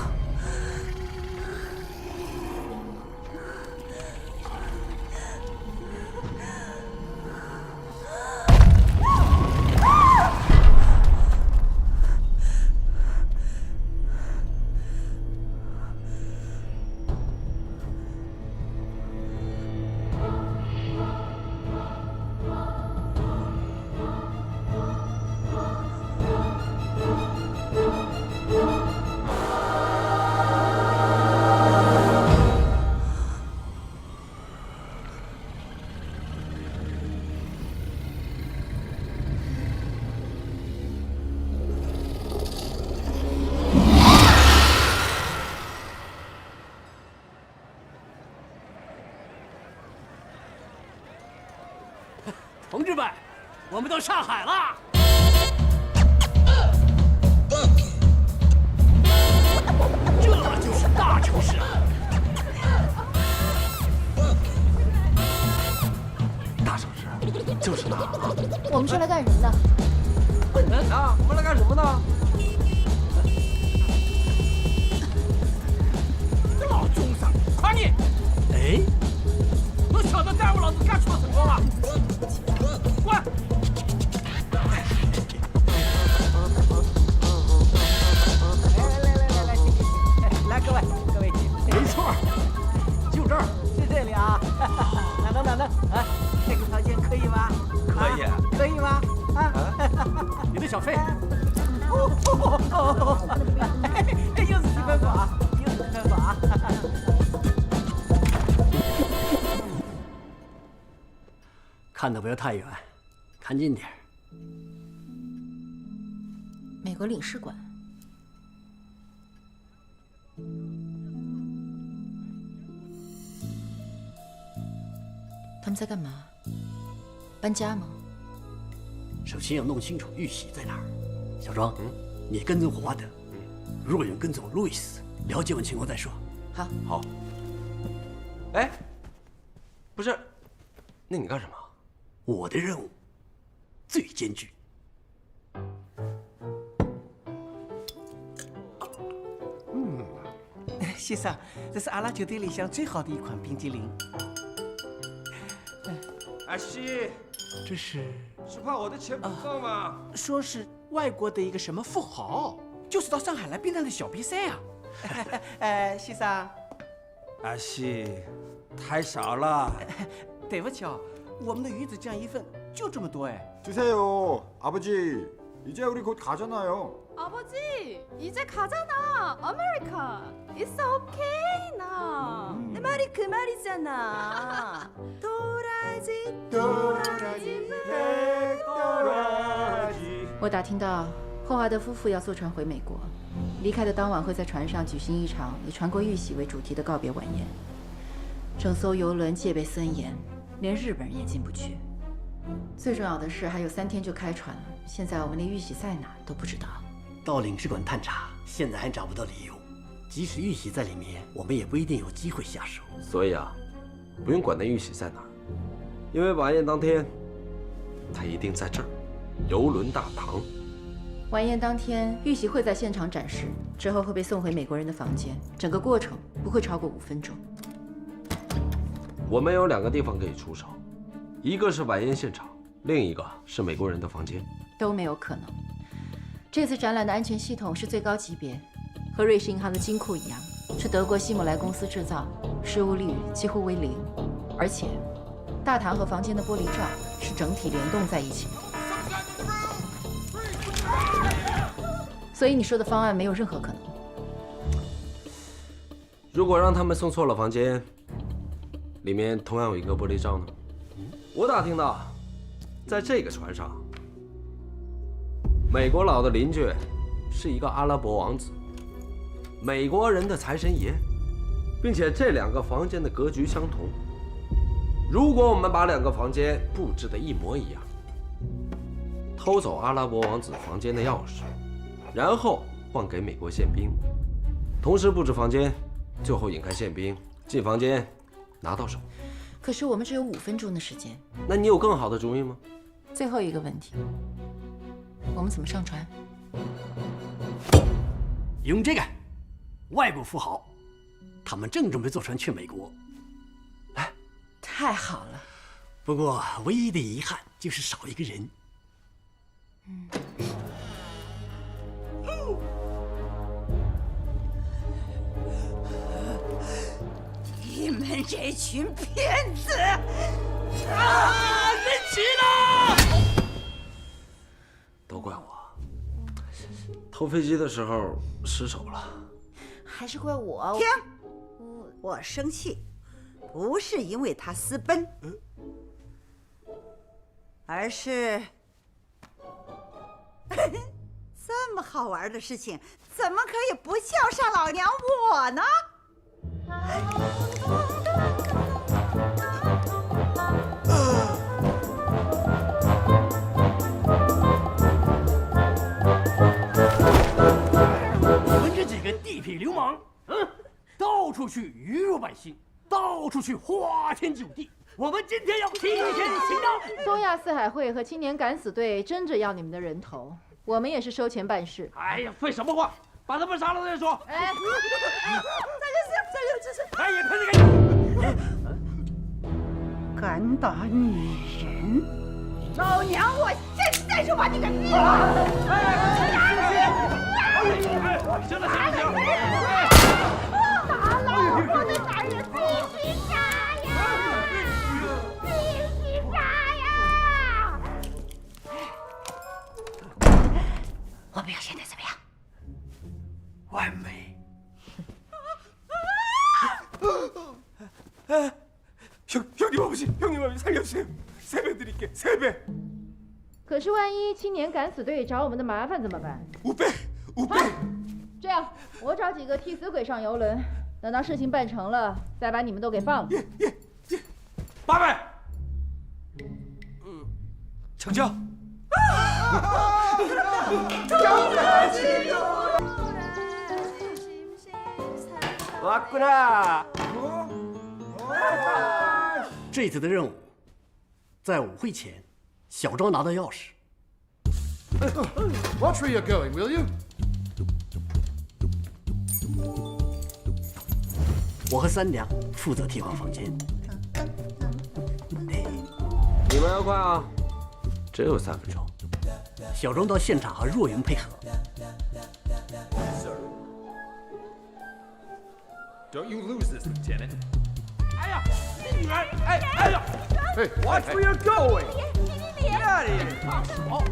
同志们，我们到上海了。这就是大城市啊！大城市就是那啊。我们是来干什么的？啊，我们来干什么呢？老中山，快你！哎，都晓得耽误老子干出了什么了？滚！来，各位，没错，就这儿，是这里啊。等，啊，这个条件可以吗？可以，可以吗？啊，你的小费。又是几分法，又是几分法。看得不要太远，看近点。美国领事馆。他们在干嘛？搬家吗？首先要弄清楚玉玺在哪儿。小庄，你跟踪华德，若远跟踪路易斯，了解完情况再说。好。好。哎，不是，那你干什么？我的任务最艰巨。先生，这是阿拉酒店里向最好的一款冰激凌。阿西，这是怕我的钱不够吗？说是外国的一个什么富豪，就是到上海来辩论的小比赛啊。先生，阿西，太少了。对不起哦，我们的鱼子酱一份就这么多哎。 주세요, 아버지. 이제 우리 곧 가잖아요. 아버지, 이제 가잖아. 아메리카. It's okay now. 내 말이 그 말이잖아. 도라지 我打听到霍华德夫妇要坐船回美国，离开的当晚会在船上举行一场以船国玉玺为主题的告别晚宴。整艘游轮戒备森严，连日本人也进不去。最重要的是，还有3天就开船了，现在我们连玉玺在哪都不知道。到领事馆探查，现在还找不到理由。即使玉玺在里面，我们也不一定有机会下手。所以啊，不用管那玉玺在哪儿，因为晚宴当天，他一定在这儿，游轮大堂。晚宴当天，玉玺会在现场展示，之后会被送回美国人的房间，整个过程不会超过5分钟。我们有2个地方可以出手，一个是晚宴现场，另一个是美国人的房间。都没有可能。这次展览的安全系统是最高级别，和瑞士银行的金库一样，是德国希姆莱公司制造，失误率几乎为0。而且，大堂和房间的玻璃罩是整体联动在一起的。所以你说的方案没有任何可能。如果让他们送错了房间，里面同样有一个玻璃罩呢？我打听到，在这个船上，美国佬的邻居是一个阿拉伯王子，美国人的财神爷，并且这2个房间的格局相同。如果我们把2个房间布置的一模一样，偷走阿拉伯王子房间的钥匙，然后换给美国宪兵，同时布置房间，最后引开宪兵进房间拿到手。可是我们只有5分钟的时间。那你有更好的主意吗？最后一个问题，我们怎么上船？用这个，外国富豪，他们正准备坐船去美国。来，太好了。不过唯一的遗憾就是少一个人。你们这群骗子！啊！人齐了！都怪我，偷飞机的时候失手了。还是怪我。停！我生气，不是因为他私奔，而是这么好玩的事情，怎么可以不叫上老娘我呢？我们这几个地痞流氓，到处去愚辱百姓，到处去花天酒地。我们今天要替天行道。东亚四海会和青年敢死队争着要你们的人头，我们也是收钱办事。哎呀，废什么话！把他们杀了再说。哎，哎呀，快点！敢打女人，老娘我现在就把你给毙了！行了行了行了！打老婆的男人必须杀呀！必须杀呀！我表现的怎么样？完美。형님 아버지, 형님 아버지 살려주세요. 3배 드릴게, 3배. 可是万一青年敢死队找我们的麻烦怎么办？5배. 这样，我找几个替死鬼上游轮，等到事情办成了，再把你们都给放了。8倍。장자. 왔구나. 这次的任务，在舞会前，小庄拿到钥匙。Watch where you're going, will you? 我和三娘负责替换房间。你们要快啊，只有3分钟。小庄到现场和若云配合。Don't you lose this, Lieutenant. 哎呀，你女儿！哎呀 Hey, watch where you're going. Get out of here! 好。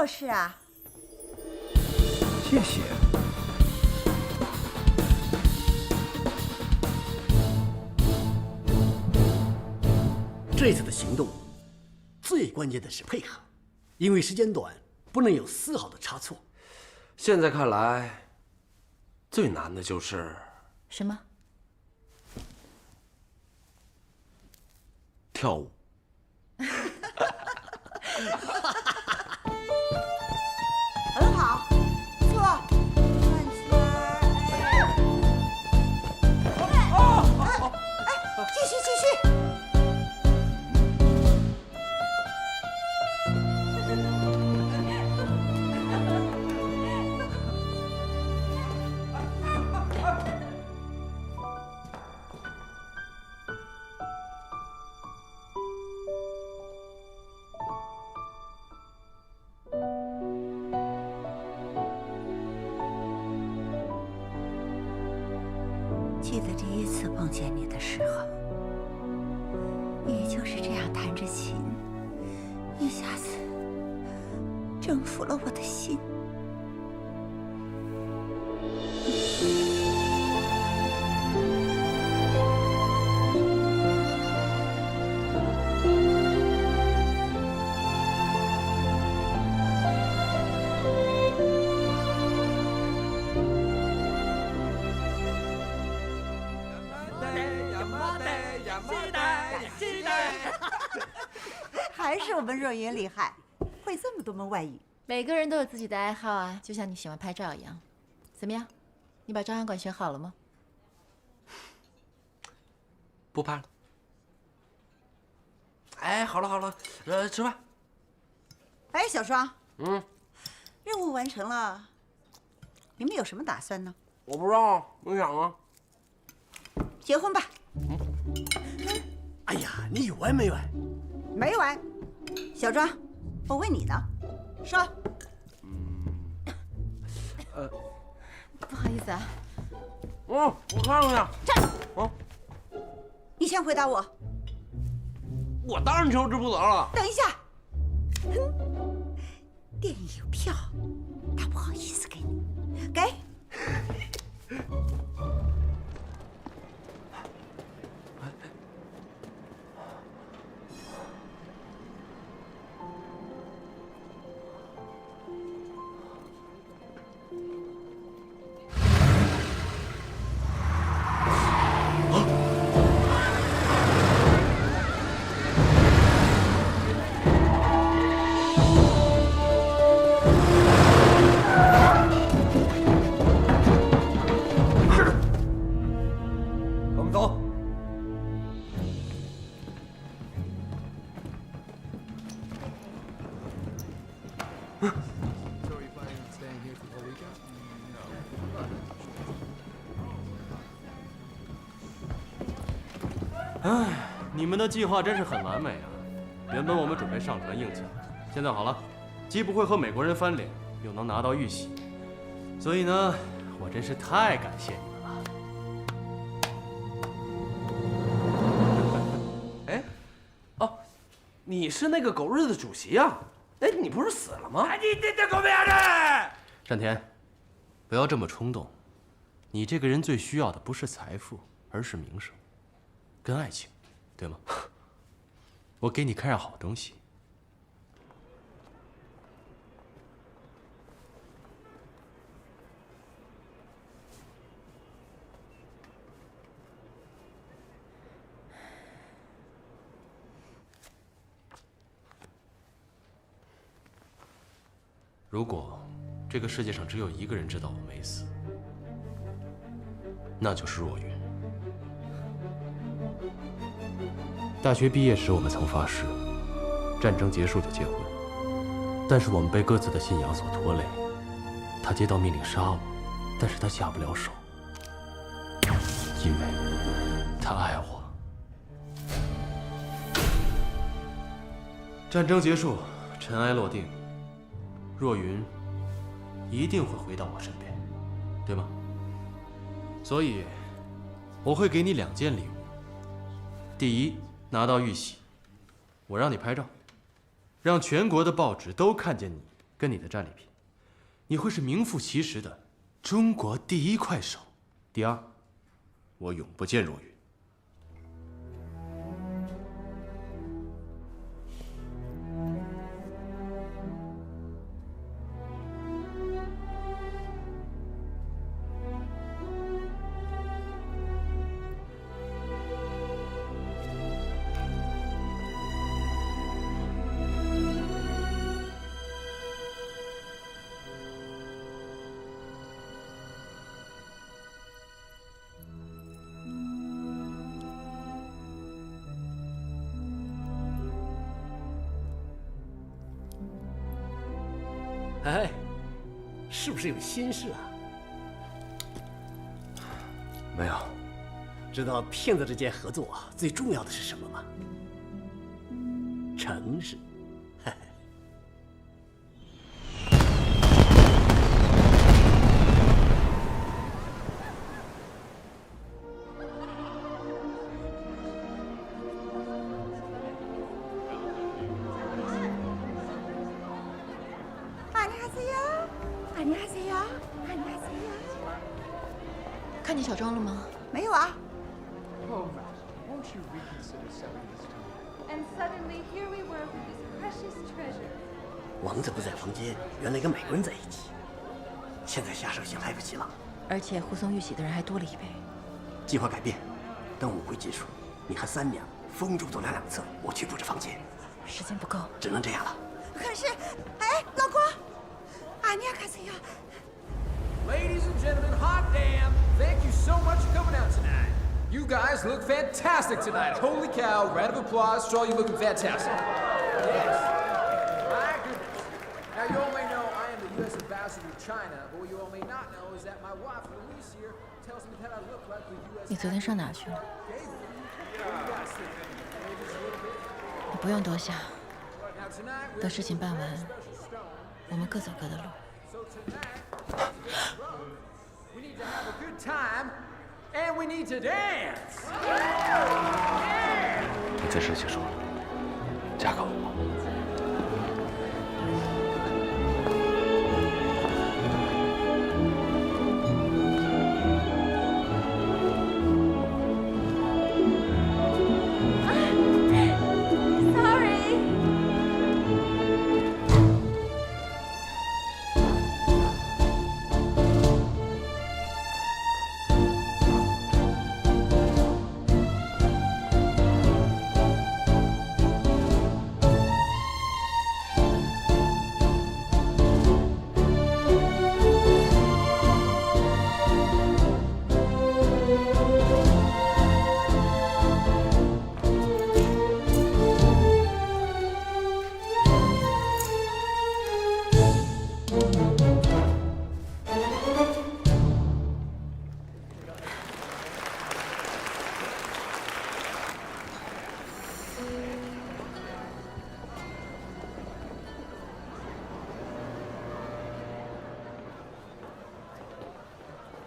事啊？谢谢。这次的行动，最关键的是配合，因为时间短，不能有丝毫的差错。现在看来，最难的就是什么？跳舞。很好，坐，转圈儿。继续继续。记得第一次碰见你的时候，你就是这样弹着琴，一下子征服了我的心。还是我们若云厉害，会这么多门外语。每个人都有自己的爱好啊，就像你喜欢拍照一样。怎么样？你把照相馆选好了吗？不拍了。哎，好了好了，吃饭。哎，小双，任务完成了，你们有什么打算呢？我不知道，你想啊？结婚吧。哎呀，你有完没完？没完。小庄，我问你呢，说。不好意思啊。我看看去。站住！你先回答我。我当然求之不得了。等一下。电影有票，他不好意思给你，给。哎，你们的计划真是很完美啊！原本我们准备上船硬抢，现在好了，既不会和美国人翻脸，又能拿到玉玺，所以呢，我真是太感谢你们了。哎，哦，你是那个狗日的主席啊？哎，你不是死了吗？山田，不要这么冲动。你这个人最需要的不是财富，而是名声，跟爱情，对吗？我给你看样好东西。如果这个世界上只有一个人知道我没死，那就是若云。大学毕业时，我们曾发誓，战争结束就结婚。但是我们被各自的信仰所拖累。他接到命令杀我，但是他下不了手，因为他爱我。战争结束，尘埃落定，若云一定会回到我身边，对吗？所以，我会给你2件礼物。第一，拿到玉玺，我让你拍照，让全国的报纸都看见你跟你的战力比，你会是名副其实的中国第一快手。第二，我永不见若云。哎，是不是有心事啊？没有。知道骗子之间合作最重要的是什么吗？诚实。看见小庄了吗？没有啊。王子不在房间，原来跟美国人在一起，现在下手先来不及了。而且护送玉玺的人还多了一倍。计划改变，等舞会结束，你和三娘封住走廊2侧，我去布置房间。时间不够，只能这样了。可是，哎，老公，俺娘看谁呀？ Ladies and gentlemen, hot damn! Thank you so much for coming out tonight. You guys look fantastic tonight. Holy cow! Round of applause. Show you looking fantastic. Yes. My goodness. Now you all may know I am the U.S. ambassador to China, but what you all may not know is that my wife Louise here tells me that I look like the U.S. 你昨天上哪去了？你不用多想，等事情办完，我们各走各的路。 We need to have a good time, and we need to dance. 一件事结束了，嫁给我。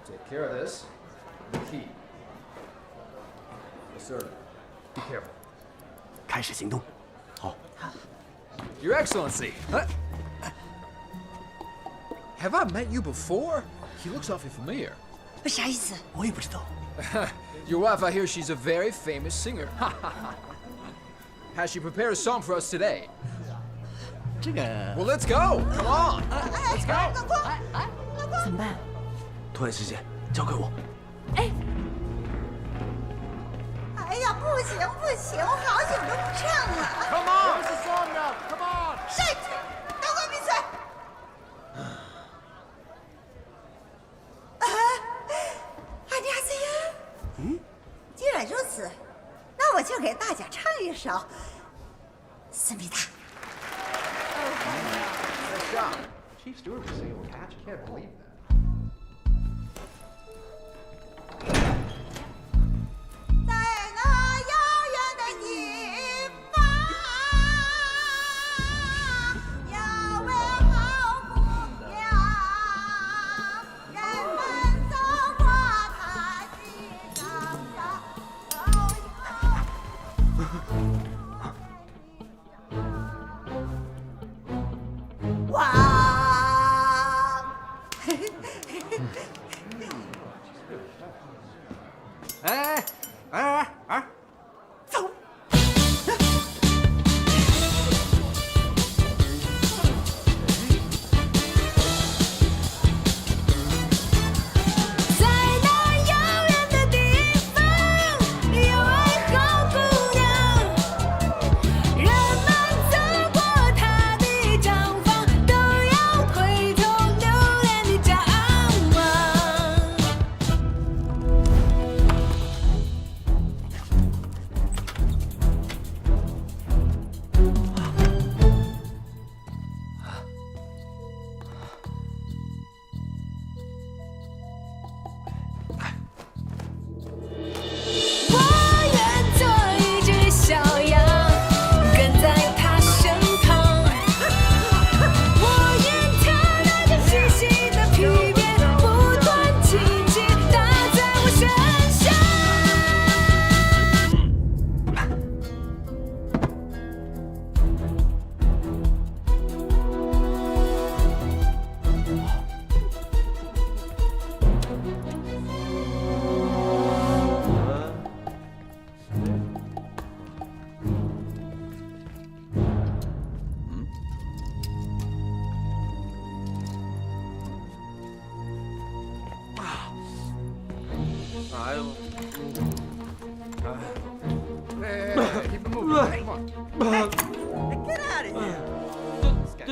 Take care of this. The key. Yes, sir. Be careful. 开始行动。好。 Your Excellency. Have I met you before? He looks awfully familiar. 啥意思？我也不知道。 Your wife, I hear she's a very famous singer. Has she prepared a song for us today? 这个。 Well, let's go. Come on. Let's go. 怎么办？ 拖延时间，交给我。哎。 哎呀，不行不行，我好久都不唱了。 Come on! Here's the song now. Come on! 上去，都给我闭嘴！阿尼亚斯呀，既然如此，那我就给大家唱一首《思密达》。 Nice job. Chief Stewart was saying we'll catch. Can't believe that. 在那遥远的地方，有位好姑娘，人们走过她的长发，哇！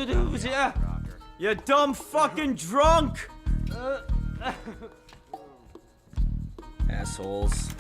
对不起。You dumb fucking drunk. Assholes.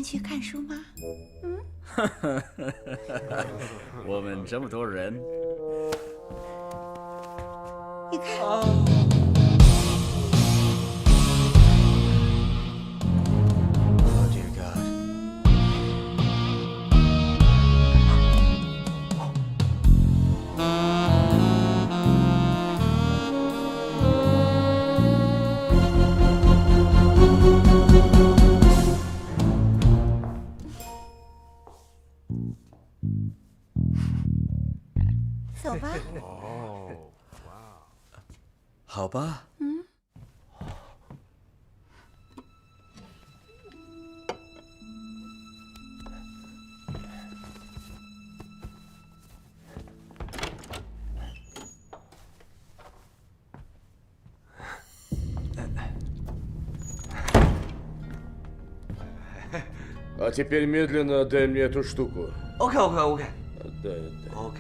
去看书吗？我们这么多人，你看。走吧。哦，好吧。嗯。А теперь медленно отдай мне эту штуку. OK. Отдай. OK.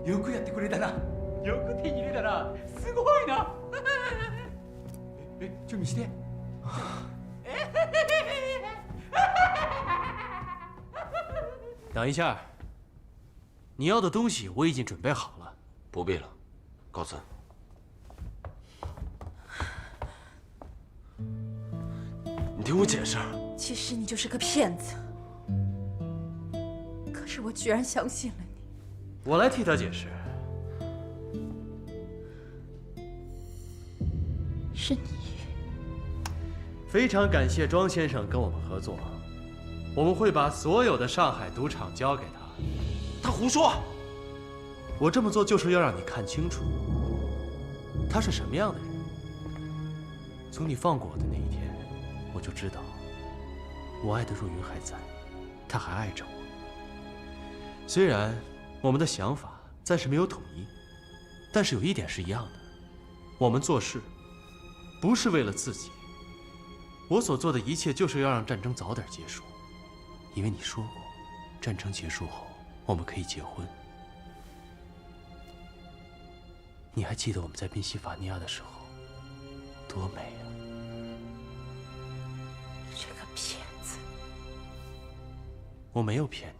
よくやってくれたな。よく手に入れたな。すごいな。ちょ見して。等一下，你要的东西我已经准备好了。不必了，高森。你听我解释。其实你就是个骗子，可是我居然相信了你。我来替他解释。是你。非常感谢庄先生跟我们合作，我们会把所有的上海赌场交给他。他胡说！我这么做就是要让你看清楚，他是什么样的人。从你放过我的那一天，我就知道，我爱的若云还在，他还爱着我。虽然我们的想法暂时没有统一，但是有一点是一样的，我们做事不是为了自己。我所做的一切就是要让战争早点结束，因为你说过，战争结束后我们可以结婚。你还记得我们在宾夕法尼亚的时候多美啊！你这个骗子！我没有骗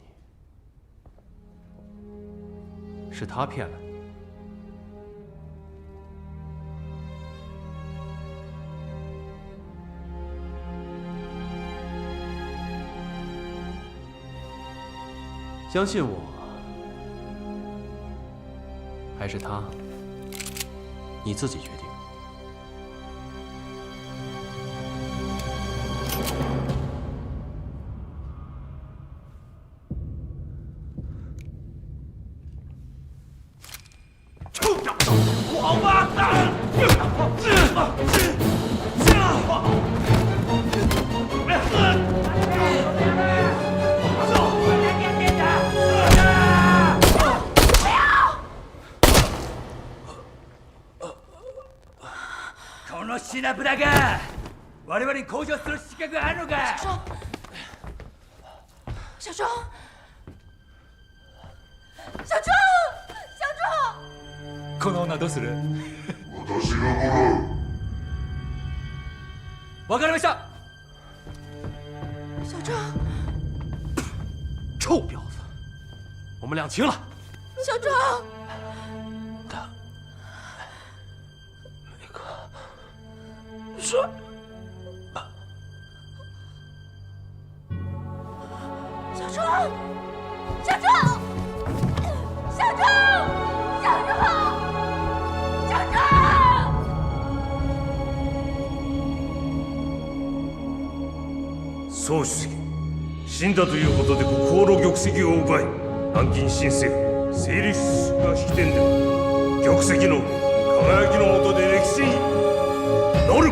你，是他骗了你。相信我，还是他？你自己决定。のシナプだが我々に交渉する資格があるのか。社長この女どうする？私がもらう。わかりました。社長臭婊子，我们两清了。社長说，社長社長社長社長社長宋主席、死んだということで国宝の玉石を奪い、南京新政府成立が引き点で玉石の輝きの下で歴史に乗る。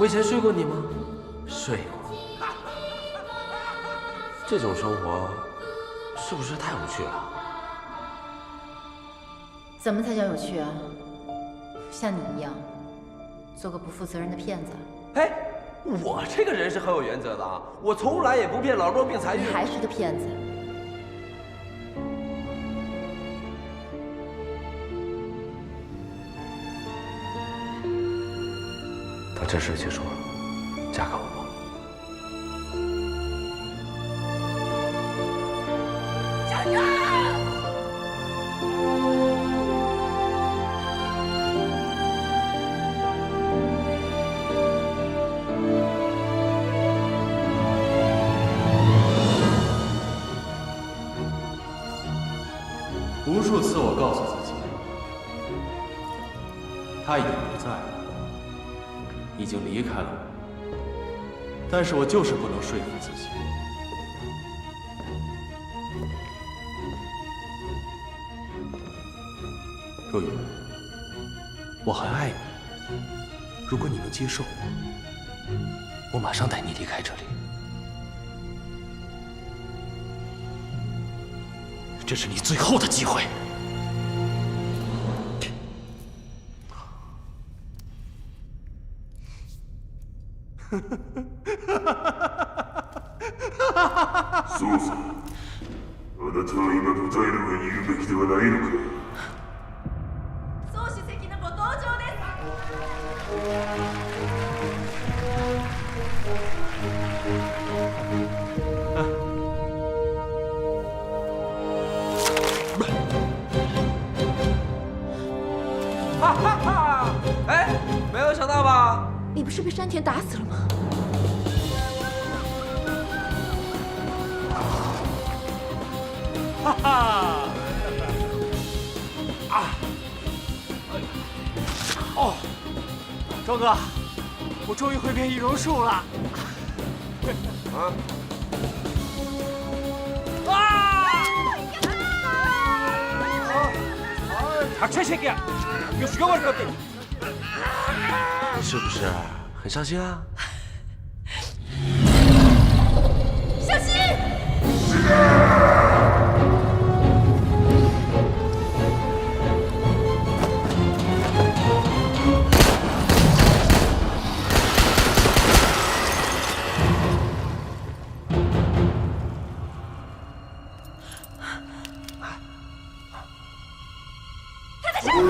我以前睡过你吗？睡过。这种生活是不是太无趣了？怎么才叫有趣啊？像你一样，做个不负责任的骗子。哎，我这个人是很有原则的啊，我从来也不骗老弱病残孕。你还是个骗子。等这事结束了，嫁给我吧。小张！无数次我告诉自己，他已经不在了。已经离开了我，但是我就是不能说服自己。若雨，我还爱你。如果你能接受我，我马上带你离开这里。这是你最后的机会。そうさ、あなたは今舞台の上にいるべきではないのか。総主席のご登場です。哈哈哈！哎，没有想到吧？你不是被山田打死了吗？哈哈！啊！哦，周哥，我终于会变易容术了。啊！닥쳐새끼야! 이거 죽여버릴 건데. 是不是很伤心啊？小心！他在上面！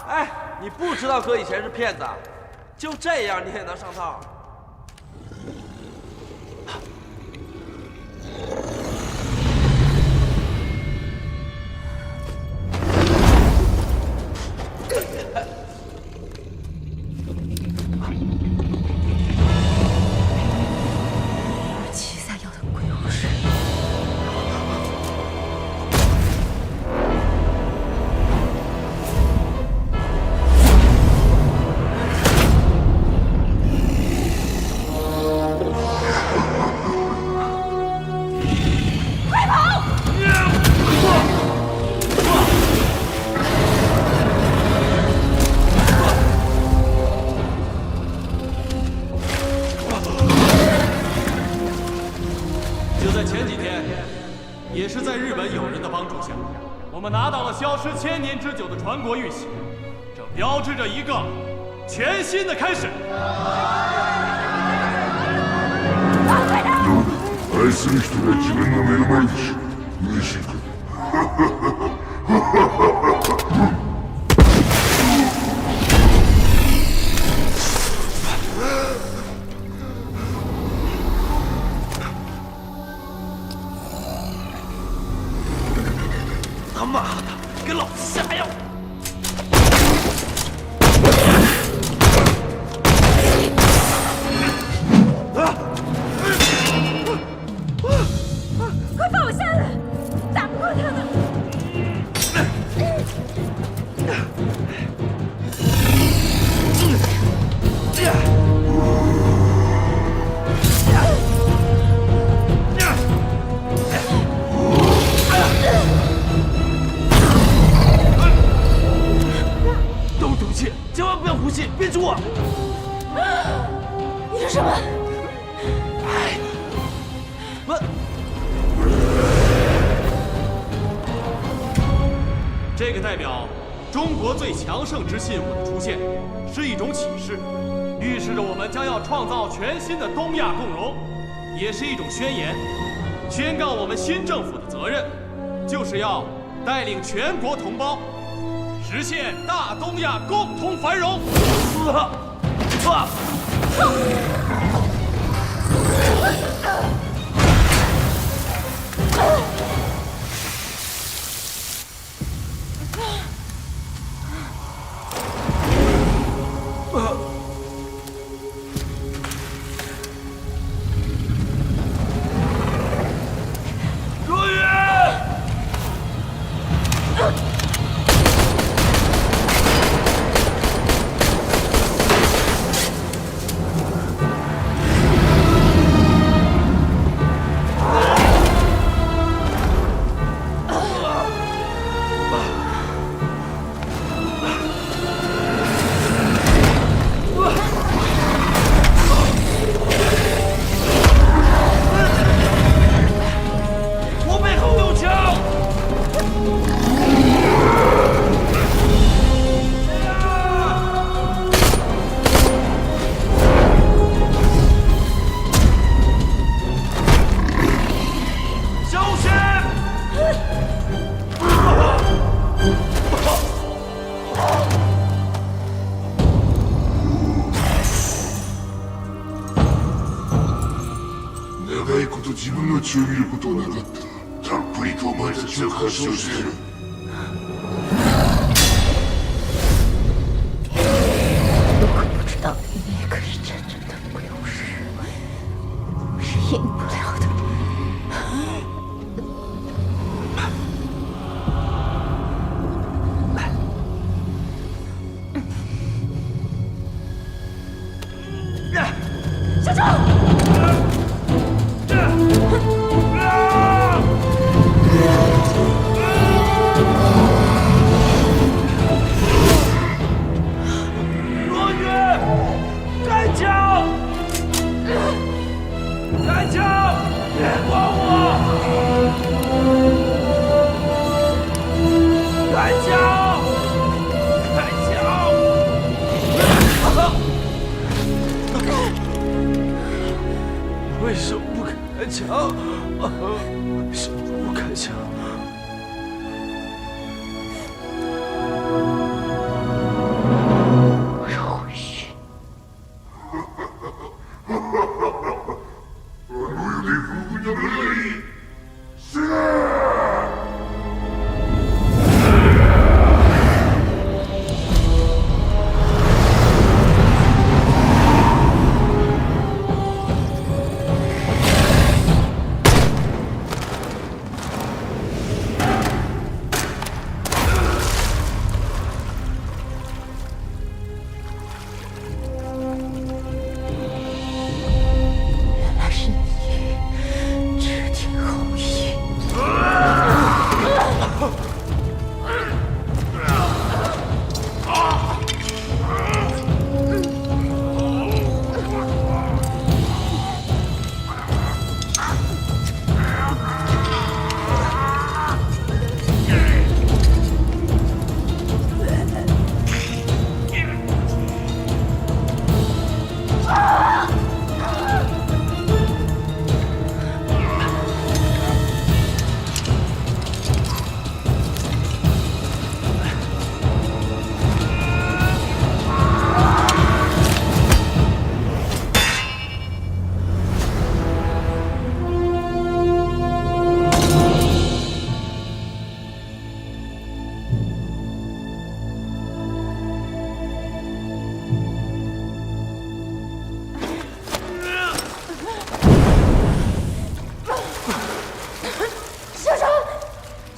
哎，你不知道哥以前是骗子，就这样你也能上套？七三幺的鬼护士。的帮助下，我们拿到了消失1000年之久的传国玉玺，这标志着一个全新的开始。愛する人が自分の目の前にし嬉しいか。他妈的，给老子下药！快放我下来！打不过他的。都赌气，千万不要呼吸，憋住啊！你说什么？这个代表中国最强盛之信物的出现，是一种启示，预示着我们将要创造全新的东亚共荣，也是一种宣言，宣告我们新政府的责任，就是要带领全国同胞实现大东亚共同繁荣。若雨，我背后有枪！小心！長いこと自分の血を見ることはなかった。たっぷりとお前たちを発症している。如果不知道那个是真正的不勇士，是赢不了的。校长！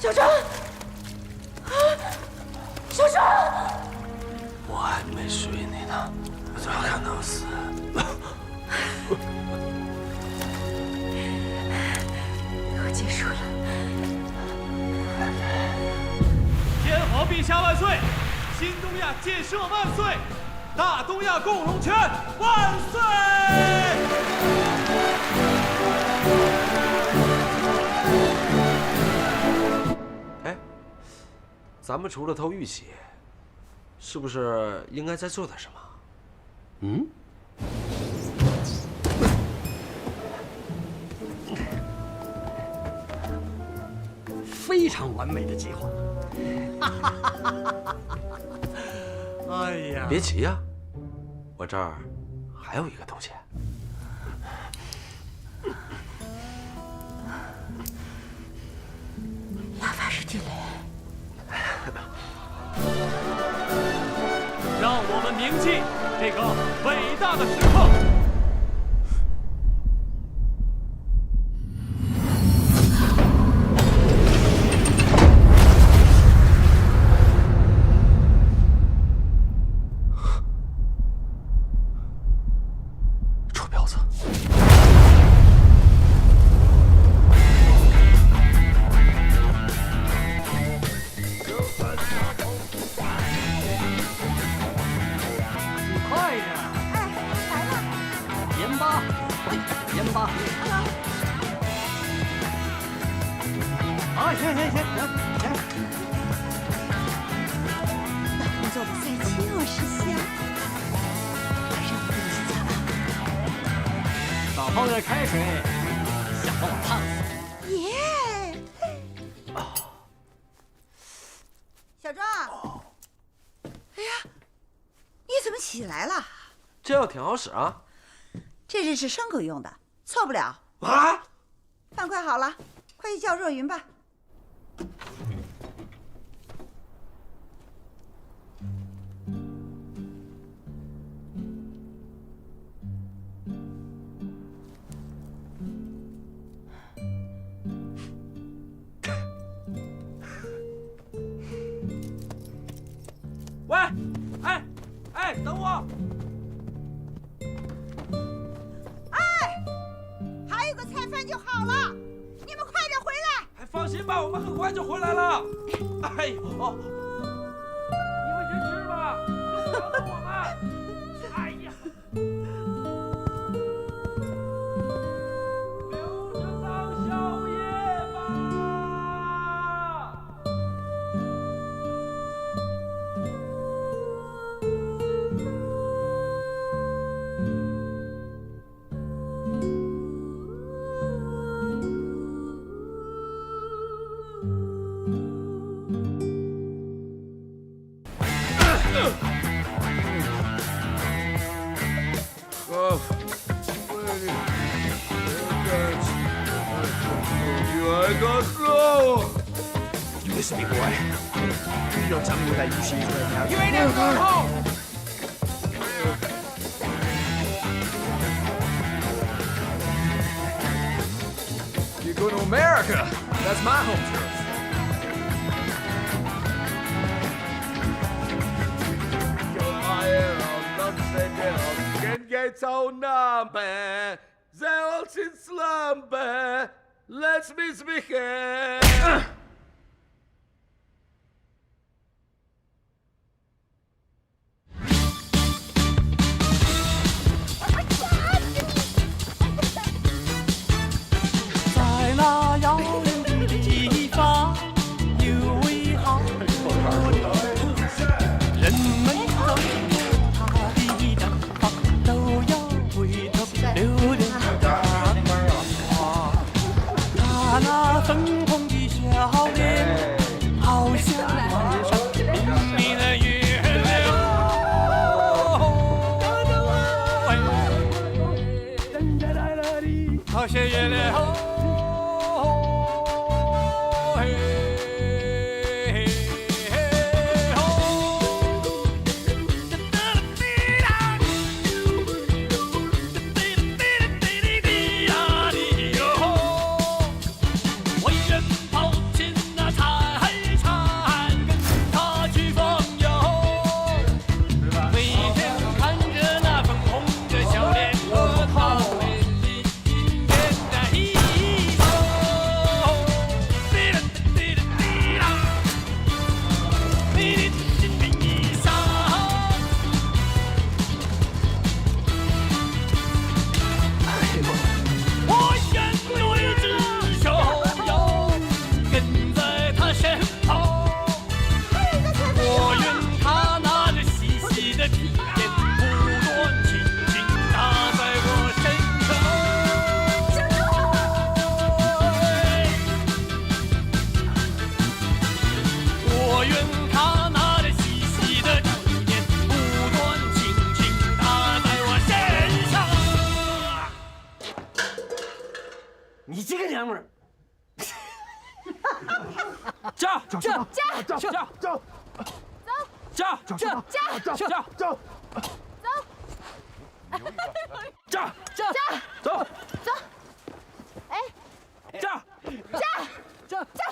小张，小张，我还没睡你呢，怎么可能死？我结束了。天皇陛下万岁！新东亚建设万岁！大东亚共荣圈万岁！哎，咱们除了偷玉玺，是不是应该再做点什么？嗯？非常完美的计划。哎呀，别急呀，我这儿还有一个东西。亚法士地雷。让我们铭记这个伟大的时刻。臭婊子！快点！哎，来了。盐巴，盐巴。啊，行。老公做的菜就是香，马上给你洗脚啊！少泡点开水，想把我烫死。耶！小壮，哎呀，你怎么起来了？这药挺好使啊。这是吃牲口用的，错不了。啊！饭快好了，快去叫若云吧。喂，哎，等我！哎，还有个菜饭就好了，你们快点回来！哎，放心吧，我们很快就回来了。哎呦，你们先吃吧，不要等我们。哎呀，留着当宵夜吧。Listen, me boy. You don't tell me what that Yushi is right now. You ain't never going home! You go to America. That's my home turf. 在那遥远的地方，有位好人们走过他的毡房，都要回头留恋他的花。他那粉红的笑我愿他那里细细的指点，不断轻轻打在我身上。你这个娘们儿！走走走走走走走走走走。走，哎，走，走。